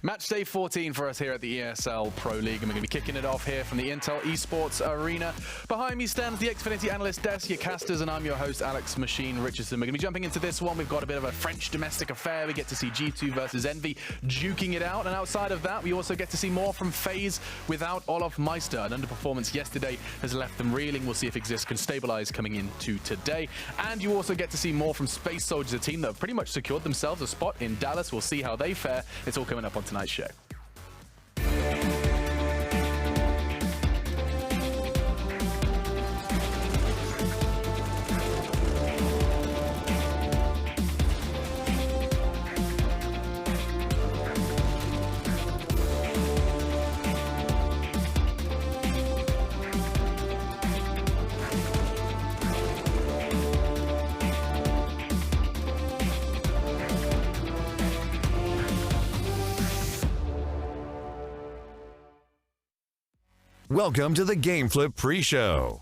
Match day 14 for us here at the ESL Pro League, and we're going to be kicking it off here from the Intel Esports Arena. Behind me stands the Xfinity Analyst Desk, your casters, and I'm your host, Alex Machine Richardson. We're going to be jumping into this one. We've got a bit of a French domestic affair. We get to see G2 versus Envy duking it out, and outside of that, we also get to see more from FaZe without Olaf Meister. An underperformance yesterday has left them reeling. We'll see if Exist can stabilize coming into today. And you also get to see more from Space Soldiers, a team that have pretty much secured themselves a spot in Dallas. We'll see how they fare. It's all coming up on tonight's show. Welcome to the Game Flip pre-show.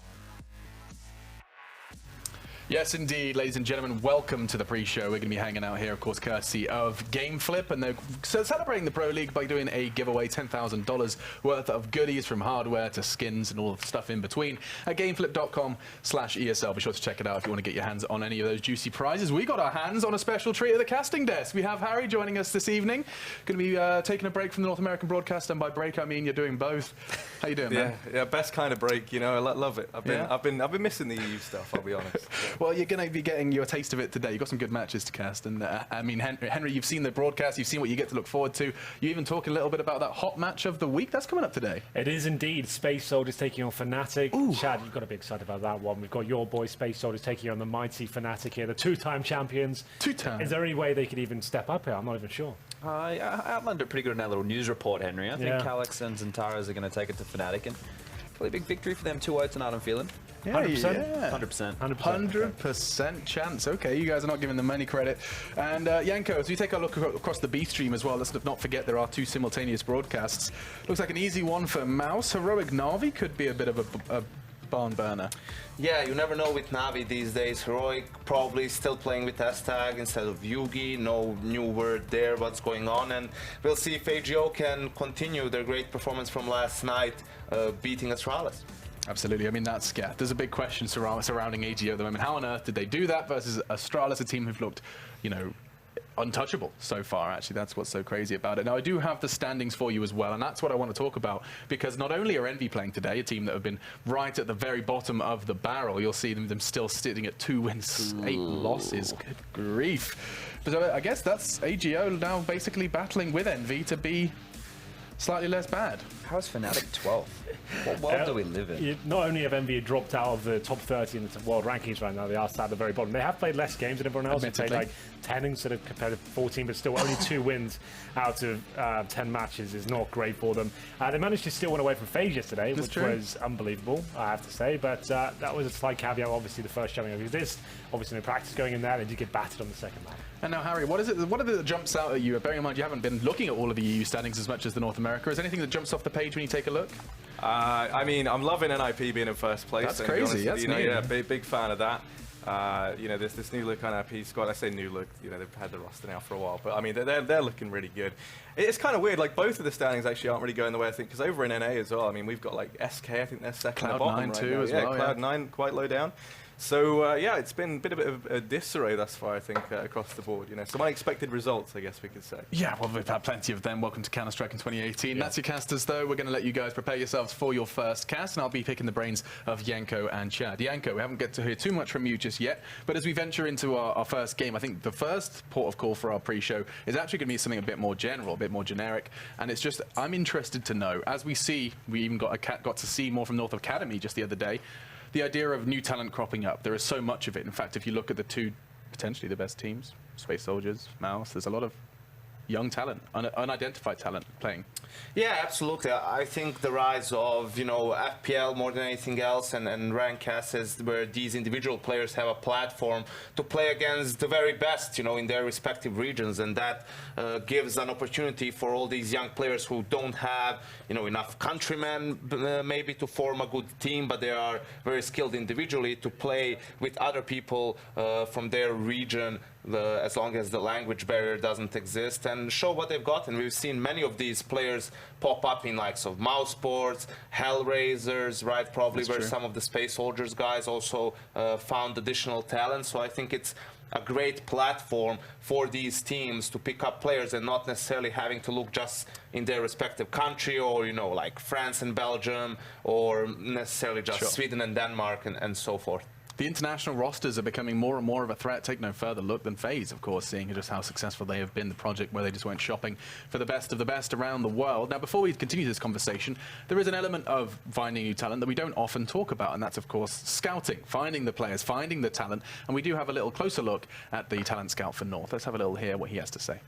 Yes, indeed, ladies and gentlemen, welcome to the pre-show. We're going to be hanging out here, of course, courtesy of Game Flip, and they're celebrating the Pro League by doing a giveaway, $10,000 worth of goodies from hardware to skins and all the stuff in between at gameflip.com/ESL. Be sure to check it out if you want to get your hands on any of those juicy prizes. We got our hands on a special treat at the casting desk. We have Harry joining us this evening. Going to be taking a break from the North American broadcast, and by break I mean you're doing both. How you doing, man? Yeah, best kind of break. You know, I love it. I've been missing the EU stuff. I'll be honest. Well, you're going to be getting your taste of it today. You've got some good matches to cast. And I mean, Henry, you've seen the broadcast. You've seen what you get to look forward to. You even talk a little bit about that hot match of the week. That's coming up today. It is indeed. Space Soldiers taking on Fnatic. Ooh. Chad, you've got to be excited about that one. We've got your boy Space Soldiers taking on the mighty Fnatic here, the two-time champions. Two-time. Is there any way they could even step up here? I'm not even sure. I outlined it pretty good in that little news report, Henry. I think Alex and Zentaras are going to take it to Fnatic, and probably a big victory for them. 2-0 tonight, I'm feeling. 100%? 100%. 100% chance. Okay, you guys are not giving them any credit. And Yanko, as we take a look across the B stream as well, let's not forget there are two simultaneous broadcasts. Looks like an easy one for Mouse. Heroic Na'Vi could be a bit of a barn burner. Yeah, you never know with Na'Vi these days. Heroic probably still playing with S-Tag instead of Yugi. No new word there, what's going on. And we'll see if AGO can continue their great performance from last night, beating Astralis. Absolutely. I mean, there's a big question surrounding AGO at the moment. How on earth did they do that versus Astralis, a team who've looked, you know, untouchable so far? Actually, that's what's so crazy about it. Now, I do have the standings for you as well, and that's what I want to talk about, because not only are Envy playing today, a team that have been right at the very bottom of the barrel, you'll see them still sitting at 2 wins, 8 losses. Good grief. But I guess that's AGO now basically battling with Envy to be slightly less bad. How is Fnatic 12th? What world do we live in? Not only have Envy dropped out of the top 30 in the world rankings right now, they are sat at the very bottom. They have played less games than everyone else. They've played like 10 instead of compared to 14, but still only 2 wins out of 10 matches is not great for them. They managed to steal one away from FaZe yesterday, which was unbelievable, I have to say. But that was a slight caveat. Obviously, the first showing of Exist, obviously no practice going in there, they did get battered on the second map. And now, Harry, what are the jumps out at you? Bearing in mind you haven't been looking at all of the EU standings as much as the North America. Is there anything that jumps off the page when you take a look? I mean, I'm loving NIP being in first place. That's crazy. That's new. Yeah, big fan of that. You know, this new look NIP squad. I say new look. You know, they've had the roster now for a while, but I mean, they're looking really good. It's kind of weird. Like both of the standings actually aren't really going the way I think. Because over in NA as well, I mean, we've got like SK. I think they're second at the bottom right now. As well. Cloud9 quite low down. So yeah, it's been a bit of a disarray thus far, I think, across the board. You know, some unexpected results, I guess we could say. Yeah, well, we've had plenty of them. Welcome to Counter-Strike in 2018. That's your casters, though. We're going to let you guys prepare yourselves for your first cast, and I'll be picking the brains of Yanko and Chad. Yanko, we haven't get to hear too much from you just yet, but as we venture into our first game, I think the first port of call for our pre-show is actually going to be something a bit more general, a bit more generic, and it's just I'm interested to know, as we see, we even got to see more from North Academy just the other day. The idea of new talent cropping up, there is so much of it. In fact, if you look at the two potentially the best teams, Space Soldiers, Mouse, there's a lot of young talent, unidentified talent playing. Yeah, absolutely. I think the rise of, FPL more than anything else and rank casts where these individual players have a platform to play against the very best, in their respective regions, and that gives an opportunity for all these young players who don't have, enough countrymen maybe to form a good team, but they are very skilled individually to play with other people from their region, as long as the language barrier doesn't exist, and show what they've got. And we've seen many of these players pop up in likes of Mouse Sports, Hellraisers, right? Probably where some of the Space Soldiers guys also found additional talent. So I think it's a great platform for these teams to pick up players and not necessarily having to look just in their respective country or, like France and Belgium, or necessarily just Sweden and Denmark and so forth. The international rosters are becoming more and more of a threat. Take no further look than FaZe, of course, seeing just how successful they have been, the project where they just went shopping for the best of the best around the world. Now, before we continue this conversation, there is an element of finding new talent that we don't often talk about, and that's, of course, scouting, finding the players, finding the talent. And we do have a little closer look at the talent scout for North. Let's have a little hear what he has to say.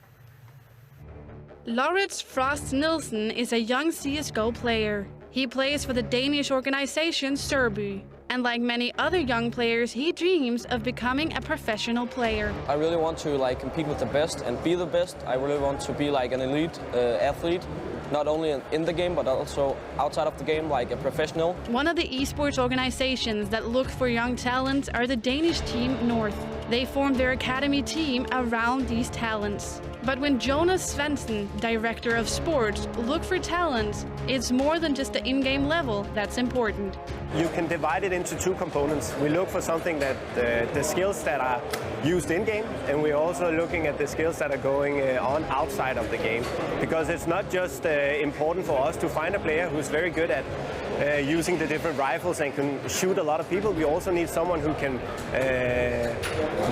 Lauritz Frost Nielsen is a young CSGO player. He plays for the Danish organization Sørby. And like many other young players, he dreams of becoming a professional player. I really want to compete with the best and be the best. I really want to be like an elite athlete, not only in the game but also outside of the game, like a professional. One of the esports organizations that look for young talents are the Danish team North. They formed their academy team around these talents. But when Jonas Svensson, director of sports, look for talent, it's more than just the in-game level that's important. You can divide it into two components. We look for something that the skills that are used in-game, and we're also looking at the skills that are going on outside of the game. Because it's not just important for us to find a player who's very good at using the different rifles and can shoot a lot of people. We also need someone who can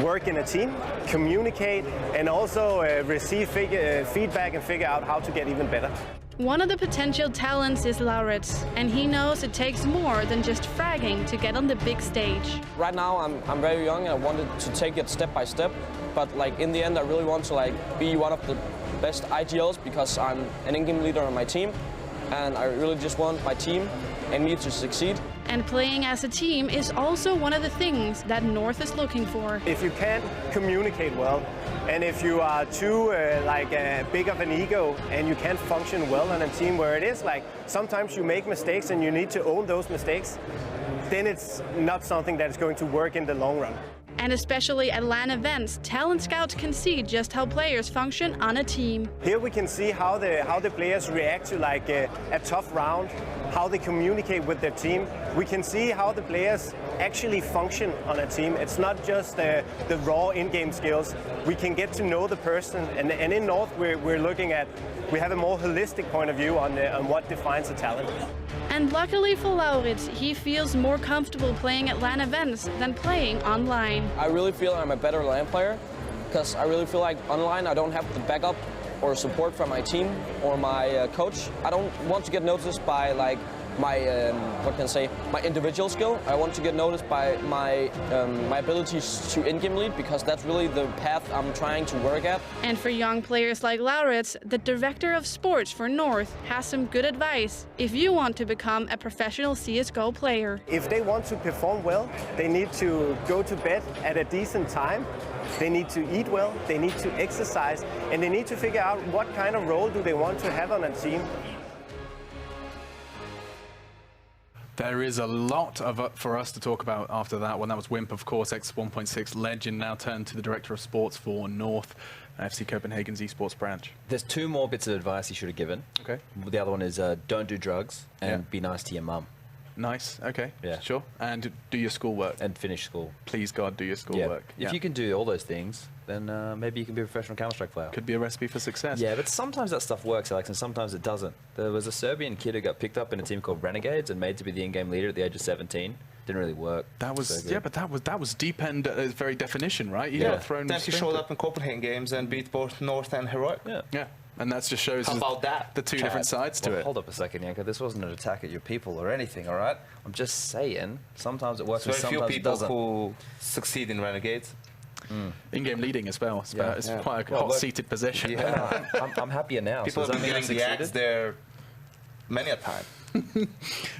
work in a team, communicate, and also receive feedback and figure out how to get even better. One of the potential talents is Lauritz, and he knows it takes more than just fragging to get on the big stage. Right now I'm very young and I wanted to take it step by step, but in the end I really want to be one of the best IGLs because I'm an in-game leader on my team, and I really just want my team and me to succeed. And playing as a team is also one of the things that North is looking for. If you can't communicate well, and if you are too big of an ego and you can't function well on a team where it is sometimes you make mistakes and you need to own those mistakes, then it's not something that is going to work in the long run. And especially at LAN events, talent scouts can see just how players function on a team. Here we can see how the players react to a tough round, how they communicate with their team. We can see how the players actually function on a team. It's not just the raw in-game skills. We can get to know the person, and in North we have a more holistic point of view on what defines a talent. And luckily for Lauritz, he feels more comfortable playing at LAN events than playing online. I really feel I'm a better LAN player because I really feel like online I don't have the backup or support from my team or my coach. I don't want to get noticed by my individual skill. I want to get noticed by my abilities to in-game lead, because that's really the path I'm trying to work at. And for young players like Lauritz, the director of sports for North has some good advice if you want to become a professional CSGO player. If they want to perform well, they need to go to bed at a decent time. They need to eat well, they need to exercise, and they need to figure out what kind of role do they want to have on a team. There is a lot for us to talk about after that one. That was Wimp, of course, X1.6 legend, now turned to the director of sports for North, FC Copenhagen's esports branch. There's two more bits of advice he should have given. Okay. The other one is don't do drugs and be nice to your mum. Nice, okay, yeah. Sure. And do your schoolwork. And finish school. Please, God, do your schoolwork. Yeah. If you can do all those things, then maybe you can be a professional Counter-Strike player. Could be a recipe for success. Yeah, but sometimes that stuff works, Alex, and sometimes it doesn't. There was a Serbian kid who got picked up in a team called Renegades and made to be the in-game leader at the age of 17. Didn't really work. That was, so but that was deep end at its very definition, right? You got thrown. Then he showed up in Copenhagen games and beat both North and Heroic. Yeah. And that just shows the two different sides to it. Hold up a second, Yanko. This wasn't an attack at your people or anything, all right? I'm just saying, sometimes it works and sometimes it doesn't. Very few people who succeed in Renegades. in-game leading as well. It's quite a hot-seated position. Yeah, I'm happier now. People have been getting the ads there many a time.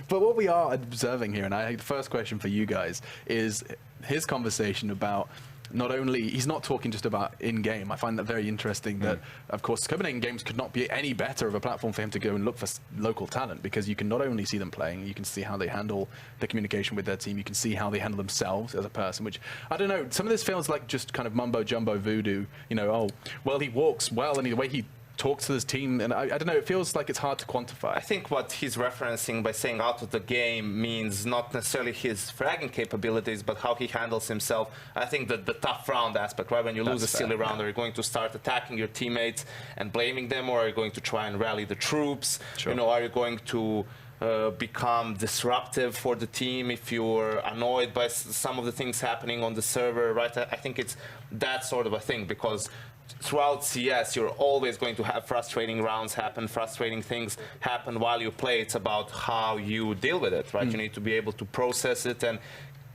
But what we are observing here, and the first question for you guys, is his conversation about not only, he's not talking just about in-game. I find that very interesting that, of course, Copenhagen Games could not be any better of a platform for him to go and look for local talent, because you can not only see them playing, you can see how they handle the communication with their team, you can see how they handle themselves as a person, which, I don't know, some of this feels like just kind of mumbo-jumbo voodoo, you know, oh, well, he walks well, and the way he talks to his team, and I don't know, it feels like it's hard to quantify. I think what he's referencing by saying out of the game means not necessarily his fragging capabilities, but how he handles himself. I think that the tough round aspect, right? When you lose a silly round, are you going to start attacking your teammates and blaming them, or are you going to try and rally the troops? Sure. You know, are you going to become disruptive for the team if you're annoyed by some of the things happening on the server, right? I think it's that sort of a thing, because throughout CS, you're always going to have frustrating rounds happen, frustrating things happen while you play. It's about how you deal with it, right? You need to be able to process it and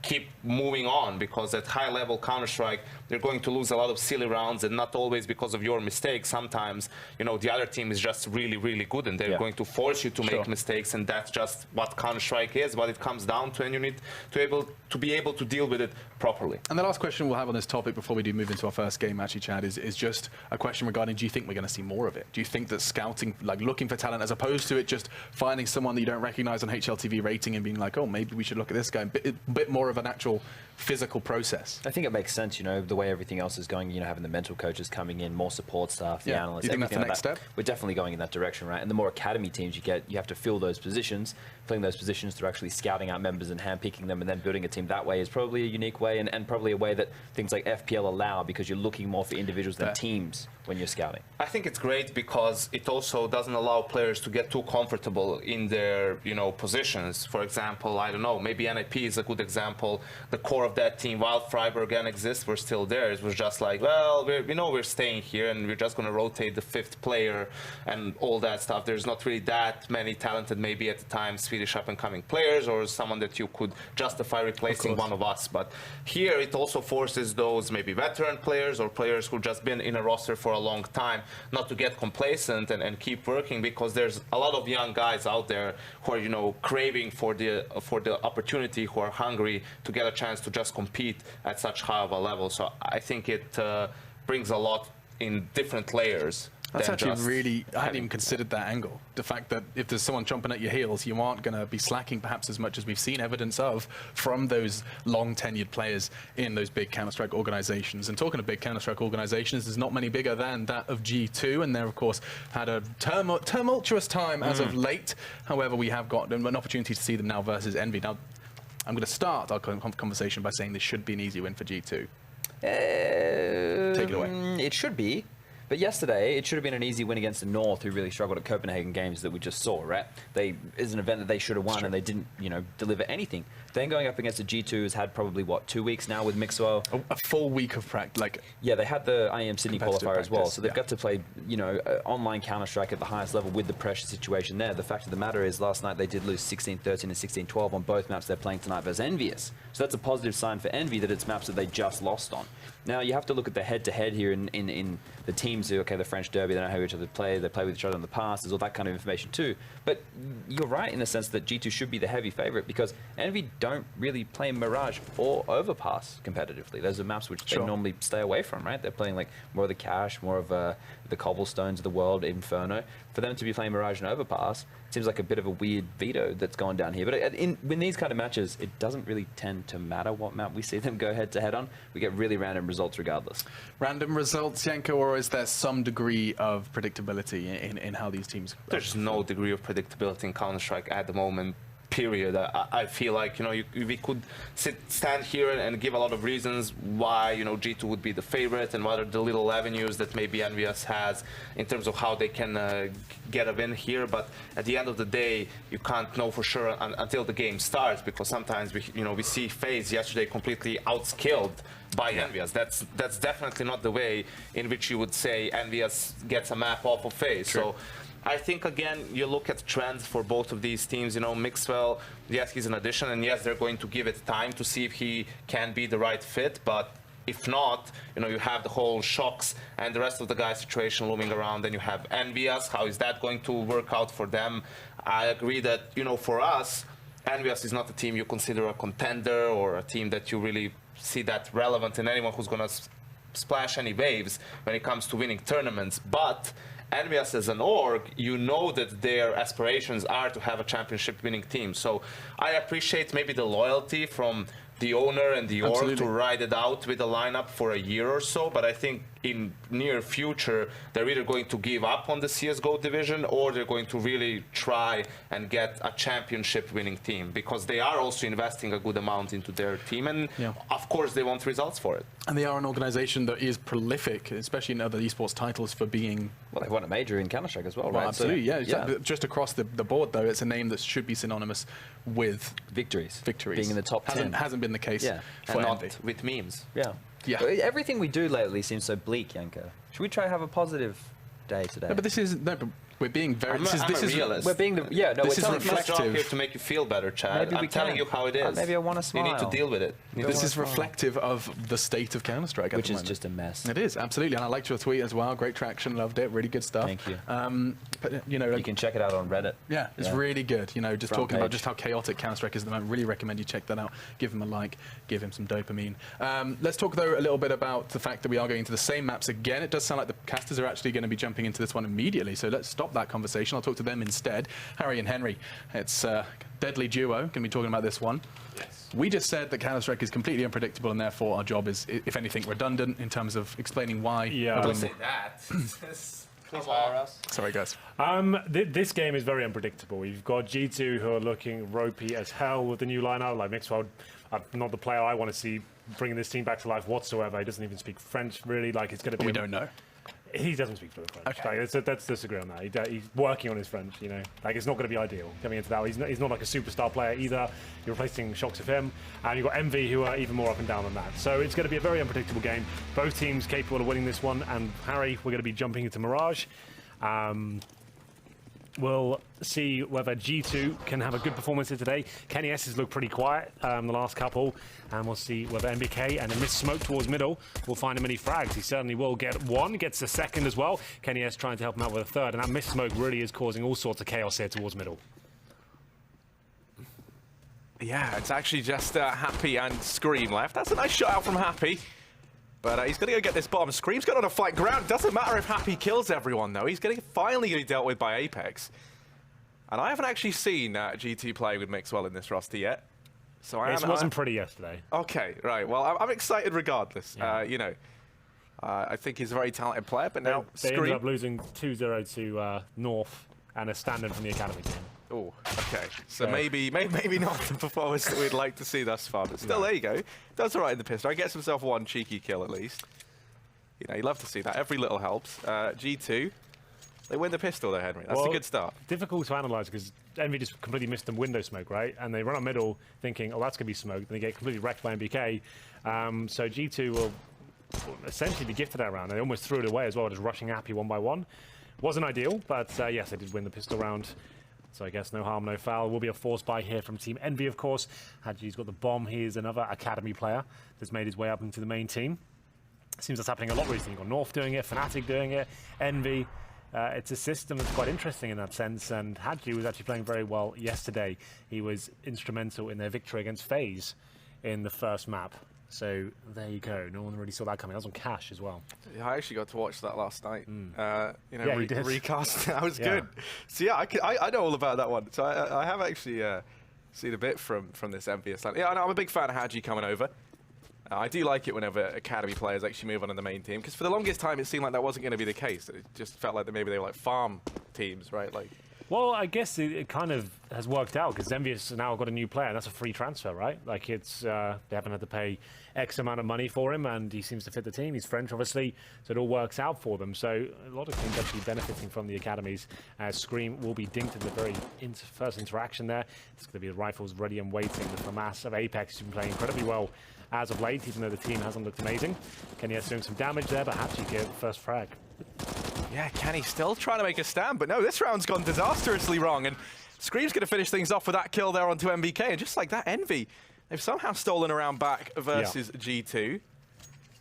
keep moving on, because at high level Counter-Strike, they're going to lose a lot of silly rounds, and not always because of your mistakes. Sometimes, you know, the other team is just really, really good, and they're going to force you to make mistakes, and that's just what Counter-Strike is, what it comes down to, and you need to be able to deal with it properly. And the last question we'll have on this topic before we do move into our first game, actually, Chad, is just a question regarding, do you think we're going to see more of it? Do you think that scouting, like looking for talent, as opposed to it just finding someone that you don't recognize on HLTV rating and being like, oh, maybe we should look at this guy, a bit more of an actual physical process? I think it makes sense, you know, the way everything else is going, you know, having the mental coaches coming in, more support staff, the analysts. You think that's the next step? We're definitely going in that direction, right? And the more academy teams you get, you have to fill those positions. Filling those positions through actually scouting out members and handpicking them and then building a team that way is probably a unique way, and probably a way that things like FPL allow, because you're looking more for individuals than teams when you're scouting. I think it's great because it also doesn't allow players to get too comfortable in their, you know, positions. For example, I don't know, maybe NIP is a good example. The core of that team, while Freiburg exists, we're still there. It was just like, well, we know we're staying here and we're just going to rotate the 5th player and all that stuff. There's not really that many talented, maybe at the time, Swedish up-and-coming players, or someone that you could justify replacing one of us. But here it also forces those maybe veteran players or players who've just been in a roster for a long time not to get complacent and keep working, because there's a lot of young guys out there who are, you know, craving for the opportunity, who are hungry to get a chance to just compete at such high of a level. So I think it brings a lot in different layers. That's actually really, I hadn't even considered that angle. The fact that if there's someone chomping at your heels, you aren't going to be slacking perhaps as much as we've seen evidence of from those long-tenured players in those big Counter-Strike organizations. And talking of big Counter-Strike organizations, there's not many bigger than that of G2, and they're, of course, had a tumultuous time as of late. However, we have got an opportunity to see them now versus Envy. Now, I'm going to start our conversation by saying this should be an easy win for G2. Take it away. It should be. But yesterday, it should have been an easy win against the North, who really struggled at Copenhagen Games that we just saw, right? It's an event that they should have won, and they didn't, you know, deliver anything. Then going up against a G2 who's had probably, what, 2 weeks now with Mixwell? A full week of practice, like... Yeah, they had the IEM Sydney qualifier as well, so they've got to play, you know, online Counter-Strike at the highest level with the pressure situation there. The fact of the matter is, last night they did lose 16-13 and 16-12 on both maps they're playing tonight versus EnVyUs. So that's a positive sign for Envy that it's maps that they just lost on. Now, you have to look at the head-to-head here in the teams who, okay, the French Derby, they know how each other play, they play with each other in the past, there's all that kind of information too. But you're right in the sense that G2 should be the heavy favorite, because Envy don't really play Mirage or Overpass competitively. Those are maps which they normally stay away from, right? They're playing like more of the Cache, more of the Cobblestones of the world, Inferno. For them to be playing Mirage and Overpass, it seems like a bit of a weird veto that's gone down here. But in these kind of matches, it doesn't really tend to matter what map we see them go head-to-head on. We get really random results regardless. Random results, Yanko, or is there some degree of predictability in how these teams... There's no degree of predictability in Counter-Strike at the moment. Period. I feel like, you know, we could stand here and give a lot of reasons why, you know, G2 would be the favorite and what are the little avenues that maybe EnVyUs has in terms of how they can get a win here. But at the end of the day, you can't know for sure until the game starts, because sometimes we see FaZe yesterday completely outskilled by EnVyUs. That's definitely not the way in which you would say EnVyUs gets a map off of FaZe. So I think, again, you look at trends for both of these teams. You know, Mixwell, yes, he's an addition, and yes, they're going to give it time to see if he can be the right fit, but if not, you know, you have the whole Shocks and the rest of the guys situation looming around. Then you have EnVyUs. How is that going to work out for them? I agree that, you know, for us, EnVyUs is not a team you consider a contender or a team that you really see that relevant in anyone who's going to splash any waves when it comes to winning tournaments. But EnVyUs as an org, you know that their aspirations are to have a championship winning team. So I appreciate maybe the loyalty from the owner and the org to ride it out with the lineup for a year or so, but I think in near future they're either going to give up on the CSGO division or they're going to really try and get a championship winning team, because they are also investing a good amount into their team, and of course they want results for it. And they are an organization that is prolific, especially in other esports titles, for being... Well, they won a major in Counter-Strike as well, right? Absolutely, yeah. Just across the board, though, it's a name that should be synonymous with victories. Being in the top 10. Hasn't been the case for and not EnVy. with memes. Yeah. Everything we do lately seems so bleak, Janko. Should we try to have a positive day today? No, but this is... No, but we're being very... I'm a realist. We're being the... Yeah, no, this is It's my job reflective. here to make you feel better, Chad. I'm telling you how it is. Maybe I want to smile. You need to deal with it. This is reflective of the state of Counter-Strike, which is just a mess. It is, absolutely. And I liked your tweet as well. Great traction, loved it. Really good stuff. Thank you. But, you know, you can check it out on Reddit. Yeah, it's really good. You know, just talking about just how chaotic Counter-Strike is at the moment. Really recommend you check that out. Give him a like. Give him some dopamine. Let's talk, though, a little bit about the fact that we are going to the same maps again. It does sound like the casters are actually going to be jumping into this one immediately. So let's stop that conversation. I'll talk to them instead. Harry and Henry. It's a deadly duo. Going to be talking about this one. Yes. We just said that Counter-Strike is completely unpredictable, and therefore our job is, if anything, redundant in terms of explaining why. Yeah. Don't say that. Please fire us. Sorry, guys. This game is very unpredictable. You've got G2 who are looking ropey as hell with the new lineup. Like Mixwell, not the player I want to see bringing this team back to life whatsoever. He doesn't even speak French, really. Like, it's going to be... We don't know. He doesn't speak fluent French. Okay. Like, let's disagree on that. He's working on his French, you know. Like, it's not going to be ideal coming into that. He's not like a superstar player either. You're replacing Shocks of him. And you've got EnVy, who are even more up and down on that. So it's going to be a very unpredictable game. Both teams capable of winning this one. And Harry, we're going to be jumping into Mirage. We'll see whether G2 can have a good performance here today. Kenny S has looked pretty quiet the last couple, and we'll see whether MBK and a missed smoke towards middle will find him any frags. He certainly will get one, gets the second as well. Kenny S trying to help him out with a third, and that missed smoke really is causing all sorts of chaos here towards middle. Yeah, it's actually just Happy and Scream left. That's a nice shot out from Happy. But he's going to go get this bottom. Scream's got on a fight ground. Doesn't matter if Happy kills everyone, though. He's finally going to be dealt with by Apex. And I haven't actually seen G2 play with Mixwell in this roster yet. So It wasn't pretty yesterday. Okay, right. Well, I'm excited regardless. Yeah. You know, I think he's a very talented player, but now they ended up losing 2-0 to North and a stand-in from the Academy team. Oh, okay. So maybe not the performance that we'd like to see thus far, but still, there you go. Does all right in the pistol. He gets himself one cheeky kill at least. You know, you love to see that. Every little helps. G2, they win the pistol there, Henry. That's a good start. Difficult to analyse because EnVy just completely missed the window smoke, right? And they run up middle thinking, oh, that's going to be smoke. Then they get completely wrecked by MBK. So G2 will essentially be gifted that round. They almost threw it away as well, just rushing Happy one by one. Wasn't ideal, but yes, they did win the pistol round. So I guess no harm, no foul. Will be a force buy here from Team EnVy, of course. Hadji's got the bomb. He is another Academy player that's made his way up into the main team. Seems that's happening a lot recently. You've got North doing it, Fnatic doing it, EnVy. It's a system that's quite interesting in that sense, and Hadji was actually playing very well yesterday. He was instrumental in their victory against FaZe in the first map. So there you go. No one really saw that coming. That was on Cash as well. Yeah, I actually got to watch that last night. You know, yeah, recast. That was good. So yeah, I know all about that one. So I have actually seen a bit from this EnVyUs line. Yeah, I'm a big fan of Hadji coming over. I do like it whenever Academy players actually move on in the main team, because for the longest time it seemed like that wasn't going to be the case. It just felt like maybe they were like farm teams, right? Like. Well, I guess it kind of has worked out because EnVyUs now got a new player, and that's a free transfer, right? Like, it's they haven't had to pay X amount of money for him, and he seems to fit the team. He's French, obviously, so it all works out for them. So a lot of teams actually benefiting from the academies. Scream will be dinked in the very first interaction there. It's going to be the rifles ready and waiting. The FAMAS of Apex has been playing incredibly well as of late, even though the team hasn't looked amazing. Kenny doing some damage there, but Hachi get first frag. Yeah, Kenny still trying to make a stand, but no, this round's gone disastrously wrong, and Scream's going to finish things off with that kill there onto MBK, and just like that, EnVy, they've somehow stolen around back versus G2.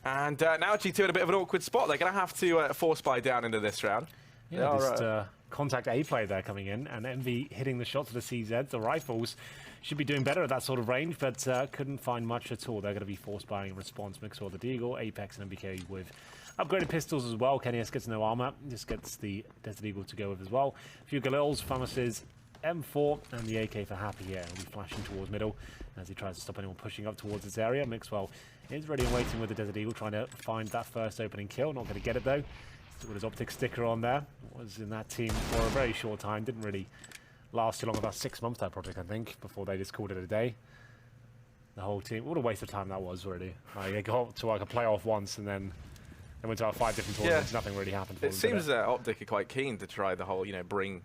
And now G2 in a bit of an awkward spot. They're going to have to force buy down into this round. Yeah, just contact A play there coming in, and Envy hitting the shots with the CZ. The rifles should be doing better at that sort of range, but couldn't find much at all. They're going to be force buying in response. Mixwell the Deagle, Apex and MBK with upgraded pistols as well. KennyS gets no armor, just gets the Desert Eagle to go with as well. A few Galils, Famas's M4 and the AK for Happy here. He'll be flashing towards middle as he tries to stop anyone pushing up towards this area. Mixwell is ready and waiting with the Desert Eagle, trying to find that first opening kill. Not going to get it though. Still with his optic sticker on there. Was in that team for a very short time. Didn't really last too long, about 6 months, that project, I think, before they just called it a day. The whole team. What a waste of time that was, really. Like, they got to like a playoff once and then they went to 5 different tournaments. Nothing really happened for them. It seems Optic are quite keen to try the whole, bring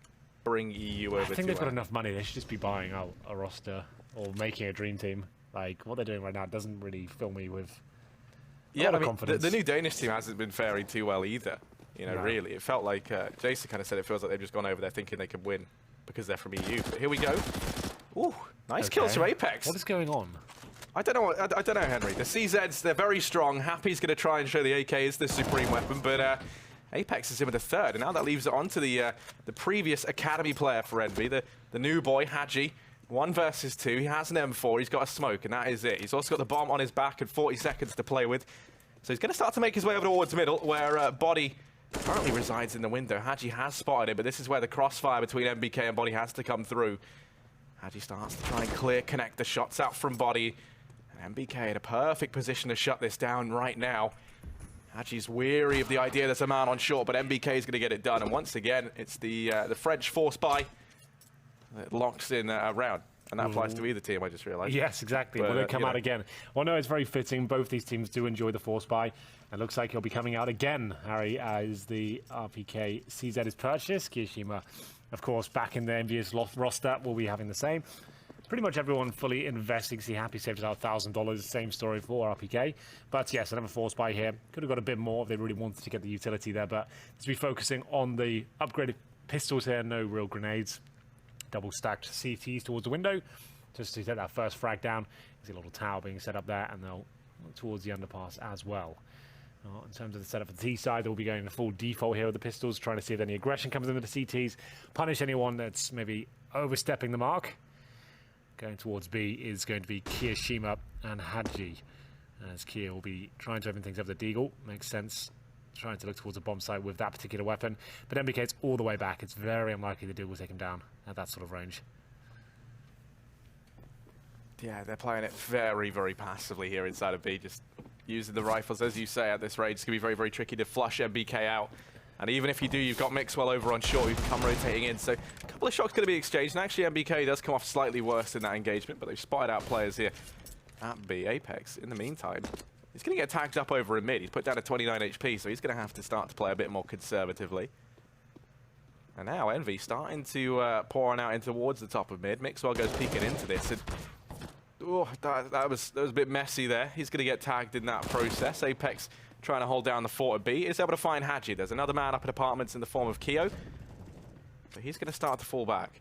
EU over to... I think they've got enough money. They should just be buying out a roster or making a dream team. Like, what they're doing right now doesn't really fill me with a lot of confidence. The new Danish team hasn't been faring too well either. Really. It felt like, Jason kind of said it feels like they've just gone over there thinking they could win because they're from EU. But here we go. Ooh, nice kills from Apex. What is going on? I don't know. I don't know, Henry. The CZs, they're very strong. Happy's going to try and show the AK is the supreme weapon, but Apex is in with a third, and now that leaves it on to the previous academy player for Envy, the new boy Haji. 1 versus 2. He has an M4. He's got a smoke, and that is it. He's also got the bomb on his back and 40 seconds to play with. So he's going to start to make his way over towards middle, where Body currently resides in the window. Haji has spotted it, but this is where the crossfire between MBK and Body has to come through. Haji starts to try and connect the shots out from Body. And MBK in a perfect position to shut this down right now. Haji's weary of the idea there's a man on short, but MBK is going to get it done. And once again, it's the French force buy that locks in a round. And that applies to either team, I just realized. Yes, exactly. Will it come out again? Well, no, it's very fitting. Both these teams do enjoy the force buy. It looks like he'll be coming out again, Harry, as the RPK CZ is purchased. Kirishima, of course, back in the EnVyUs roster, will be having the same. Pretty much everyone fully investing. See, Happy saved out $1,000. Same story for RPK. But yes, another force buy here. Could have got a bit more if they really wanted to get the utility there. But let's be focusing on the upgraded pistols here. No real grenades. Double stacked CTs towards the window, just to set that first frag down. There's a little tower being set up there, and they'll look towards the underpass as well. In terms of the setup for the T side, they'll be going the full default here with the pistols, trying to see if any aggression comes into the CTs, punish anyone that's maybe overstepping the mark. Going towards B is going to be Kirishima and Haji, as Kia will be trying to open things up with the Deagle. Makes sense. Trying to look towards the bomb site with that particular weapon. But MBK's all the way back. It's very unlikely the Deagle will take him down at that sort of range. Yeah, they're playing it very, very passively here inside of B. Just using the rifles, as you say, at this range. It's going to be very, very tricky to flush MBK out. And even if you do, you've got Mixwell over on short who can come rotating in. So a couple of shots going to be exchanged. And actually, MBK does come off slightly worse in that engagement. But they've spotted out players here at B. Apex, in the meantime, he's going to get tagged up over in mid. He's put down to 29 HP, so he's going to have to start to play a bit more conservatively. And now Envy starting to pour on out in towards the top of mid. Mixwell goes peeking into this. And, that was a bit messy there. He's going to get tagged in that process. Apex trying to hold down the fort at B. Is able to find Haji. There's another man up at apartments in the form of Keo. So he's going to start to fall back.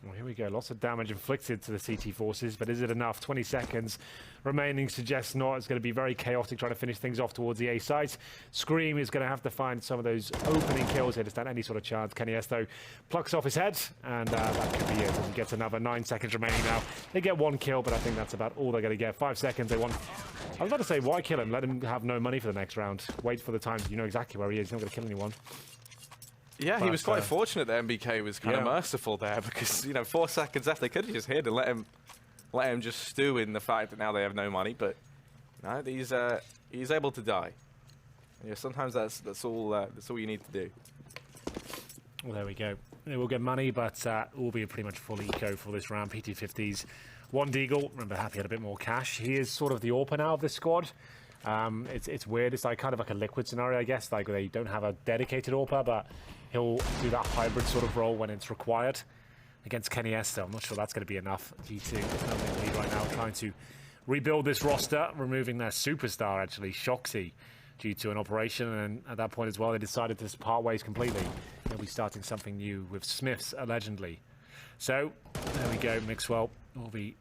Well, here we go. Lots of damage inflicted to the CT forces, but is it enough? 20 seconds remaining suggests not. It's going to be very chaotic trying to finish things off towards the A site. Scream is going to have to find some of those opening kills here to stand any sort of chance. KennyS, though, plucks off his head, and that could be it. He gets another 9 seconds remaining now. They get 1 kill, but I think that's about all they're going to get. 5 seconds. They want... I was about to say, why kill him? Let him have no money for the next round. Wait for the time. You know exactly where he is. He's not going to kill anyone. Yeah, he was quite fortunate that MBK was kind of merciful there because, 4 seconds left, they could have just hid and let him just stew in the fact that now they have no money. But no, he's able to die. Yeah, sometimes that's all you need to do. Well, there we go. They will get money, but it will be a pretty much full eco for this round. PT50s, 1 Deagle. Remember, Happy had a bit more cash. He is sort of the AWPer now of this squad. It's weird. It's like kind of like a liquid scenario, I guess. Like they don't have a dedicated AWPer, but he'll do that hybrid sort of role when it's required. Against KennyS, though, I'm not sure that's going to be enough. G2 is lead right now, trying to rebuild this roster, removing their superstar, actually, Shoxy, due to an operation. And at that point as well, they decided to part ways completely. They'll be starting something new with Smiths, allegedly. So, there we go. Mixwell will be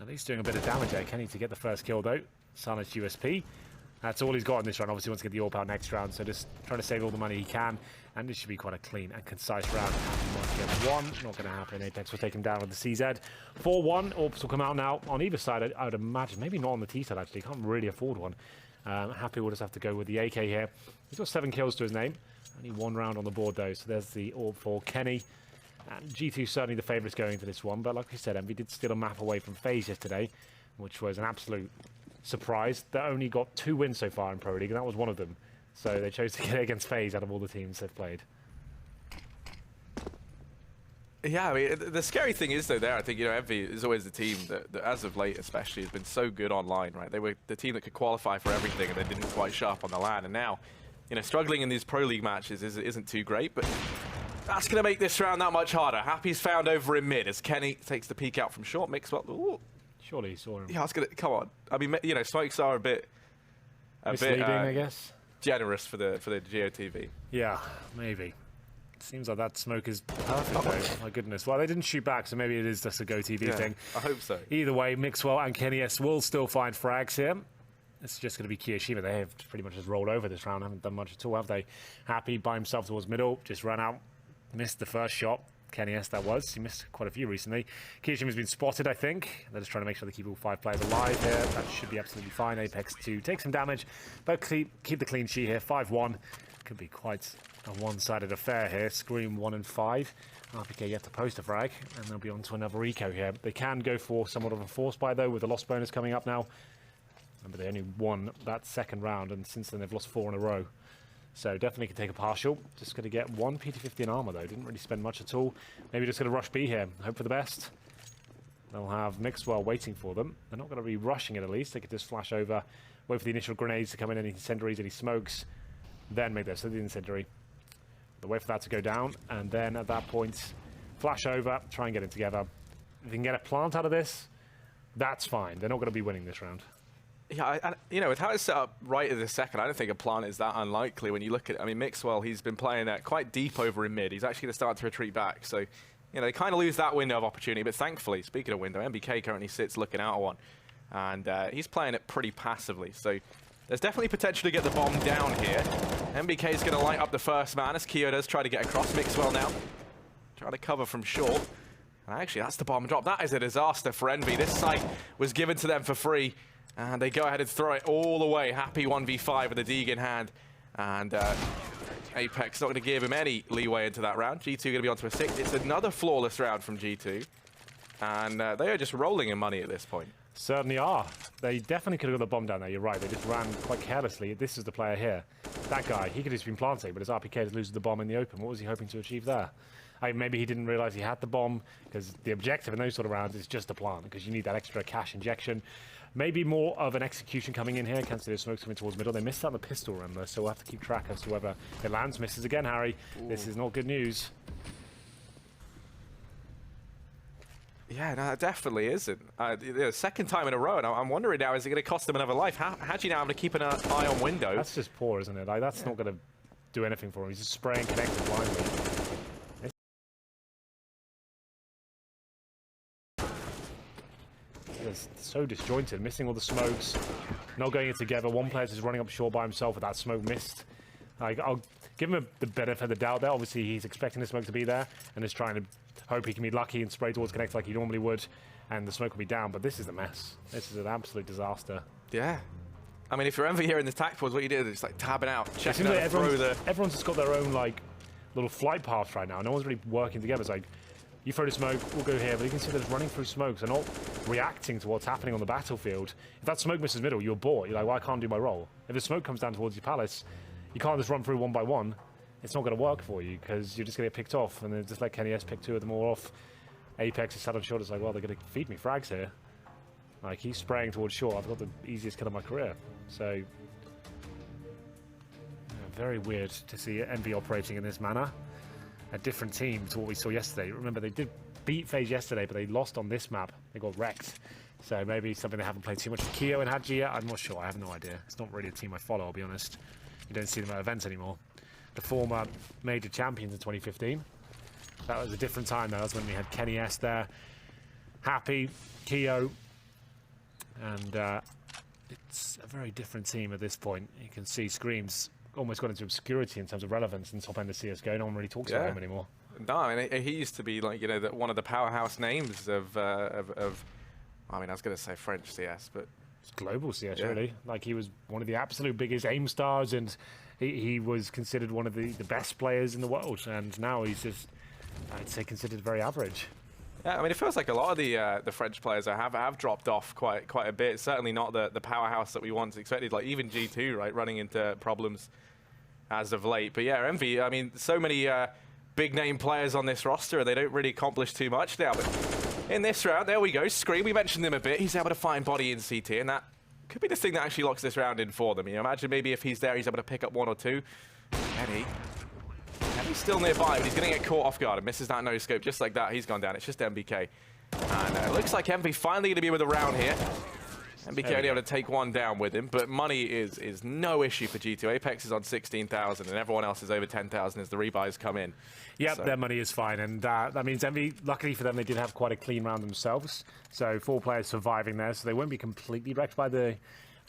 at least doing a bit of damage there. Kenny to get the first kill, though. Silence USP. That's all he's got in this round. Obviously, wants to get the AWP out next round, so just trying to save all the money he can. And this should be quite a clean and concise round. Get one, not going to happen. Apex will take him down with the CZ. 4-1. AWPs will come out now on either side, I would imagine. Maybe not on the T side, actually. Can't really afford one. Happy will just have to go with the AK here. He's got 7 kills to his name. Only 1 round on the board, though. So there's the AWP for Kenny. And G2 certainly the favourites going into this one. But like we said, Envy did steal a map away from FaZe yesterday, which was an absolute surprise. They only got 2 wins so far in Pro League, and that was one of them. So they chose to get it against FaZe out of all the teams they've played. Yeah, I mean, the scary thing is, though, I think, Envy is always the team that, as of late especially, has been so good online, right? They were the team that could qualify for everything, and they didn't quite show up on the LAN. And now, struggling in these Pro League matches isn't too great, but that's going to make this round that much harder. Happy's found over in mid as Kenny takes the peek out from short. Mixwell, ooh. Surely he saw him. Yeah, I was going to, come on. I mean, smokes are a bit misleading, I guess. Generous for the GOTV. Yeah, maybe. Seems like that smoke is perfect, though. My goodness. Well, they didn't shoot back, so maybe it is just a GoTV thing. I hope so. Either way, Mixwell and Kenny S will still find frags here. It's just going to be Kiyoshima. They have pretty much just rolled over this round. Haven't done much at all, have they? Happy by himself towards middle. Just ran out. Missed the first shot. Kenny S, that was. He missed quite a few recently. Kiyoshima's been spotted, I think. They're just trying to make sure they keep all 5 players alive here. That should be absolutely fine. Apex to take some damage, but keep the clean sheet here. 5-1. Could be quite a one-sided affair here. Scream 1 and 5. RPK yet to post a frag, and they'll be on to another eco here. They can go for somewhat of a force buy, though, with the loss bonus coming up now. Remember, they only won that second round, and since then they've lost 4 in a row. So definitely can take a partial. Just going to get 1 PT50 in armor, though. Didn't really spend much at all. Maybe just going to rush B here. Hope for the best. They'll have Mixwell waiting for them. They're not going to be rushing it, at least. They could just flash over, wait for the initial grenades to come in, any incendiaries, any smokes, then make their the incendiary. They'll wait for that to go down, and then at that point, flash over, try and get it together. If they can get a plant out of this, that's fine. They're not going to be winning this round. Yeah, with how it's set up right at this second, I don't think a plant is that unlikely when you look at it. I mean, Mixwell, he's been playing quite deep over in mid. He's actually going to start to retreat back. So, they kind of lose that window of opportunity. But thankfully, speaking of window, MBK currently sits looking out at one. And he's playing it pretty passively. So there's definitely potential to get the bomb down here. MBK is going to light up the first man as Kyo does try to get across. Mixwell now trying to cover from short. And actually, that's the bomb drop. That is a disaster for Envy. This site was given to them for free. And they go ahead and throw it all the way. Happy 1v5 with a Deeg in hand. And Apex not going to give him any leeway into that round. G2 going to be onto a 6. It's another flawless round from G2. And they are just rolling in money at this point. Certainly are. They definitely could have got the bomb down there. You're right. They just ran quite carelessly. This is the player here. That guy, he could have just been planting, but his RPK just loses the bomb in the open. What was he hoping to achieve there? Maybe he didn't realize he had the bomb, because the objective in those sort of rounds is just to plant, because you need that extra cash injection. Maybe more of an execution coming in here. Can't see the smokes coming towards middle. They missed out the pistol, remember, so we'll have to keep track as to whether it lands. Misses again, Harry. Ooh. This is not good news. Yeah, no, it definitely isn't. Second time in a row, and I'm wondering now, is it going to cost them another life? How do you now have to keep an eye on window? That's just poor, isn't it? That's not going to do anything for him. He's just spraying connected blindly. It's so disjointed, missing all the smokes, not going in together. One player's just running up short by himself with that smoke missed. I'll give him the benefit of the doubt there. Obviously, he's expecting the smoke to be there and is trying to hope he can be lucky and spray towards connect like he normally would, and the smoke will be down. But this is a mess. This is an absolute disaster. Yeah. I mean, if you're Envy here in this tact pods, what you do is just tabbing out, checking out, everyone's just got their own little flight paths right now. No one's really working together. It's you throw the smoke, we'll go here, but you can see they're just running through smokes. They're not reacting to what's happening on the battlefield. If that smoke misses middle, you're bored. You're like, well, I can't do my role. If the smoke comes down towards your palace, you can't just run through one by one. It's not going to work for you, because you're just going to get picked off, and then just let Kenny S pick 2 of them all off. Apex is sat on short. It's well, they're going to feed me frags here. He's spraying towards short. I've got the easiest kill of my career. So, very weird to see Envy operating in this manner. A different team to what we saw yesterday. Remember, they did beat FaZe yesterday, but they lost on this map. They got wrecked. So maybe something they haven't played too much with Kyo and Hadji yet. I'm not sure. I have no idea. It's not really a team I follow, I'll be honest. You don't see them at events anymore. The former major champions in 2015. That was a different time, though. That's when we had Kenny S there, Happy, Kyo, and it's a very different team at this point. You can see Scream's almost got into obscurity in terms of relevance in top end of CSGO. No one really talks about him anymore. No, I mean, he used to be like, you know, one of the powerhouse names of I mean, I was going to say French CS, but it's global CS, really. Like, he was one of the absolute biggest aim stars, and he was considered one of the best players in the world, and now he's just, I'd say, considered very average. Yeah, I mean, it feels like a lot of the French players have dropped off quite a bit. Certainly not the powerhouse that we once expected. Like even G2, right, running into problems as of late. But yeah, Envy, I mean, so many big name players on this roster, they don't really accomplish too much now. But in this round, there we go. Scream, we mentioned him a bit. He's able to find body in CT, and that could be the thing that actually locks this round in for them. You know, imagine maybe if he's there, he's able to pick up 1 or 2. He's still nearby, but he's going to get caught off guard and misses that no-scope just like that. He's gone down. It's just MBK. And it looks like Envy finally going to be with a round here. MBK only able to take 1 down with him, but money is no issue for G2. Apex is on 16,000, and everyone else is over 10,000 as the rebuys come in. Yep, so their money is fine, and that means Envy, luckily for them, they did have quite a clean round themselves. So 4 players surviving there, so they won't be completely wrecked by the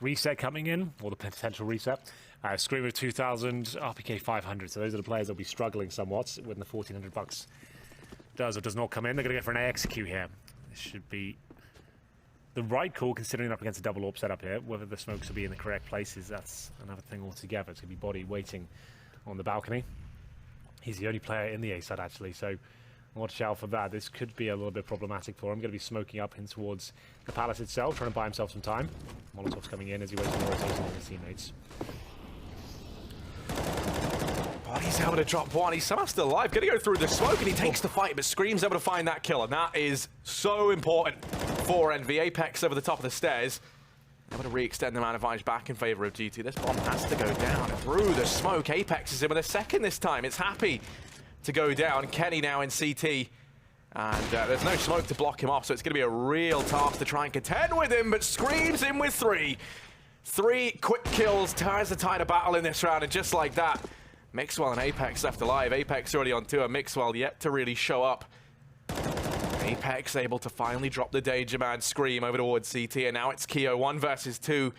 reset coming in, or the potential reset. Screamer 2,000, RPK 500, so those are the players that will be struggling somewhat when the 1,400 bucks does or does not come in. They're going to go for an AXQ here. This should be the right call, considering up against a double AWP setup here. Whether the smokes will be in the correct places, that's another thing altogether. It's going to be Body waiting on the balcony. He's the only player in the A side, actually, so watch out for that. This could be a little bit problematic for him. Going to be smoking up in towards the palace itself, trying to buy himself some time. Molotov's coming in as he waits for rotation on his teammates. Body's able to drop 1. He's somehow still alive. Going to go through the smoke, and he takes the fight, but Scream's able to find that kill, and that is so important for Envy. Apex over the top of the stairs. Able to re-extend the man advantage back in favor of G2. This bomb has to go down through the smoke. Apex is in with a second this time. It's happy to go down. Kenny now in CT. And there's no smoke to block him off, so it's going to be a real task to try and contend with him, but Scream's in with 3. 3 quick kills turns the tide of battle in this round, and just like that, Mixwell and Apex left alive. Apex already on 2, and Mixwell yet to really show up. Apex able to finally drop the danger man. Scream over towards CT, and now it's Keo 1 versus 2.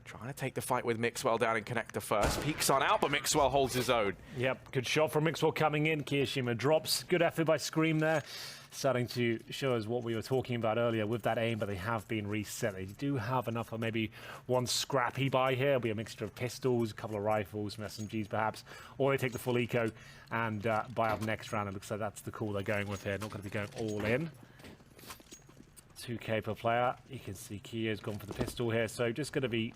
Trying to take the fight with Mixwell down in connector first. Peeks on out, but Mixwell holds his own. Yep, good shot from Mixwell coming in. Kiyoshima drops. Good effort by Scream there. Starting to show us what we were talking about earlier with that aim, but they have been reset. They do have enough for maybe 1 scrappy buy here. It'll be a mixture of pistols, a couple of rifles, some SMGs perhaps, or they take the full eco and buy up next round. It looks like that's the call they're going with here. Not going to be going all in. 2k per player. You can see Kiyo's gone for the pistol here, so just going to be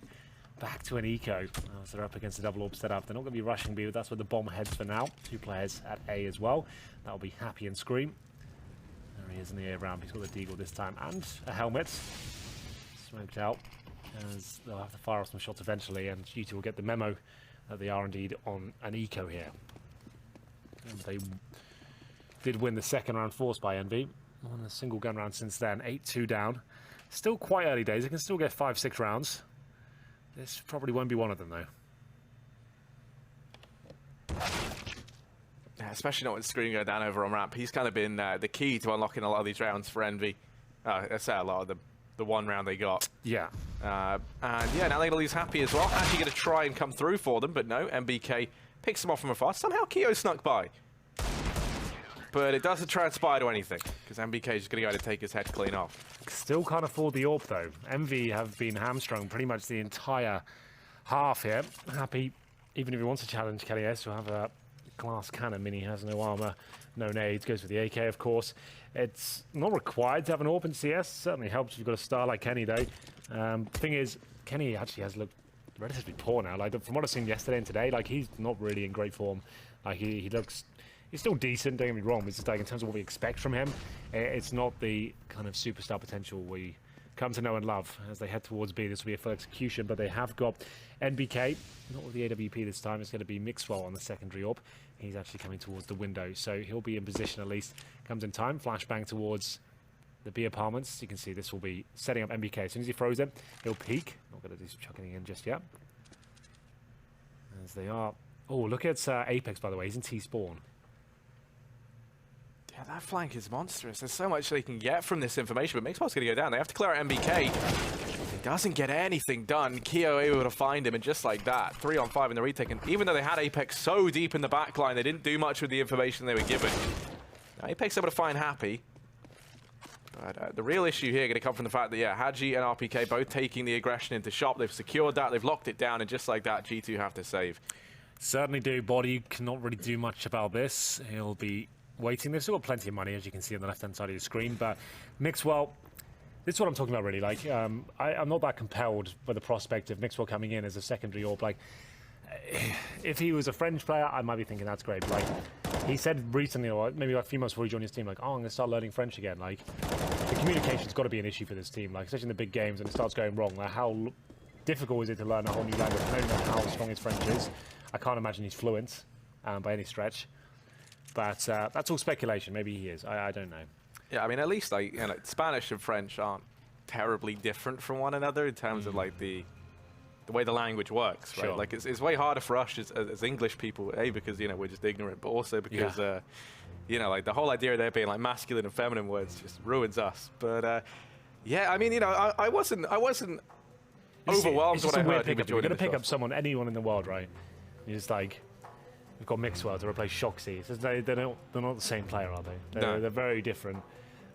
back to an eco as they're up against a double AWP setup. They're not going to be rushing B, but that's where the bomb heads for now. 2 players at A as well. That'll be Happy and Scream. There he is in the air round. He's got the deagle this time and a helmet. Smoked out as they'll have to fire off some shots eventually, and G2 will get the memo that they are indeed on an eco here. And they did win the second round forced by Envy. Won a single gun round since then. 8-2 down. Still quite early days. They can still get 5-6 rounds. This probably won't be one of them, though. Yeah, especially not with Scream going down over on ramp. He's kind of been the key to unlocking a lot of these rounds for Envy. I say a lot of the 1 round they got. Yeah. And yeah, now they're going to lose Happy as well. Actually going to try and come through for them, but no. MBK picks him off from afar. Somehow Keo snuck by. But it doesn't transpire to anything, because MBK is just going to go to take his head clean off. Still can't afford the AWP, though. Envy have been hamstrung pretty much the entire half here. Happy, even if he wants to challenge Kelly S, to have a glass cannon mini, has no armor, no nades, goes for the AK, of course. It's not required to have an AWP in CS. Certainly helps if you've got a star like Kenny, though. Thing is, Kenny actually has looked relatively poor now. Like, from what I've seen yesterday and today, like, he's not really in great form. Like, he looks... He's still decent, don't get me wrong, but it's just like in terms of what we expect from him, it's not the kind of superstar potential we come to know and love. As they head towards B, this will be a full execution, but they have got NBK, not with the AWP this time. It's going to be Mixwell on the secondary AWP. He's actually coming towards the window, so he'll be in position at least. Comes in time, flashbang towards the B apartments. You can see this will be setting up NBK. As soon as he throws it, he'll peek. Not going to do some chucking in just yet. As they are... Oh, look at Apex, by the way. He's in T-spawn. Yeah, that flank is monstrous. There's so much they can get from this information, but Mixwell's going to go down. They have to clear out MBK. They Doesn't get anything done. Keo able to find him, and just like that, 3-on-5 in the retake. And even though they had Apex so deep in the backline, they didn't do much with the information they were given. Now, Apex able to find Happy. But the real issue here going to come from the fact that, yeah, Hadji and RPK both taking the aggression into shop. They've secured that, they've locked it down, and just like that, G2 have to save. Certainly do. Body cannot really do much about this. He'll be waiting. They've still got plenty of money, as you can see on the left-hand side of your screen. But Mixwell, this is what I'm talking about, really. Like, I'm not that compelled by the prospect of Mixwell coming in as a secondary AWP. Like, if he was a French player, I might be thinking that's great. But, like, he said recently, or maybe like a few months before he joined his team, like, oh, I'm going to start learning French again. Like, the communication's got to be an issue for this team, like, especially in the big games, and it starts going wrong. Like, how difficult is it to learn a whole new language? I don't know how strong his French is. I can't imagine he's fluent by any stretch. But that's all speculation. Maybe he is. I don't know. Yeah, I mean, at least, like, you know, Spanish and French aren't terribly different from one another in terms of, like, the way the language works, right? Sure. Like, it's way harder for us as English people, A, because, you know, we're just ignorant, but also because, you know, like, the whole idea of there being, like, masculine and feminine words just ruins us. But, yeah, I mean, you know, I wasn't overwhelmed when I heard him. You're going to pick up anyone in the world, right? You're just like, we've got Mixwell to replace Shoxy. They're not the same player, are they? They're very different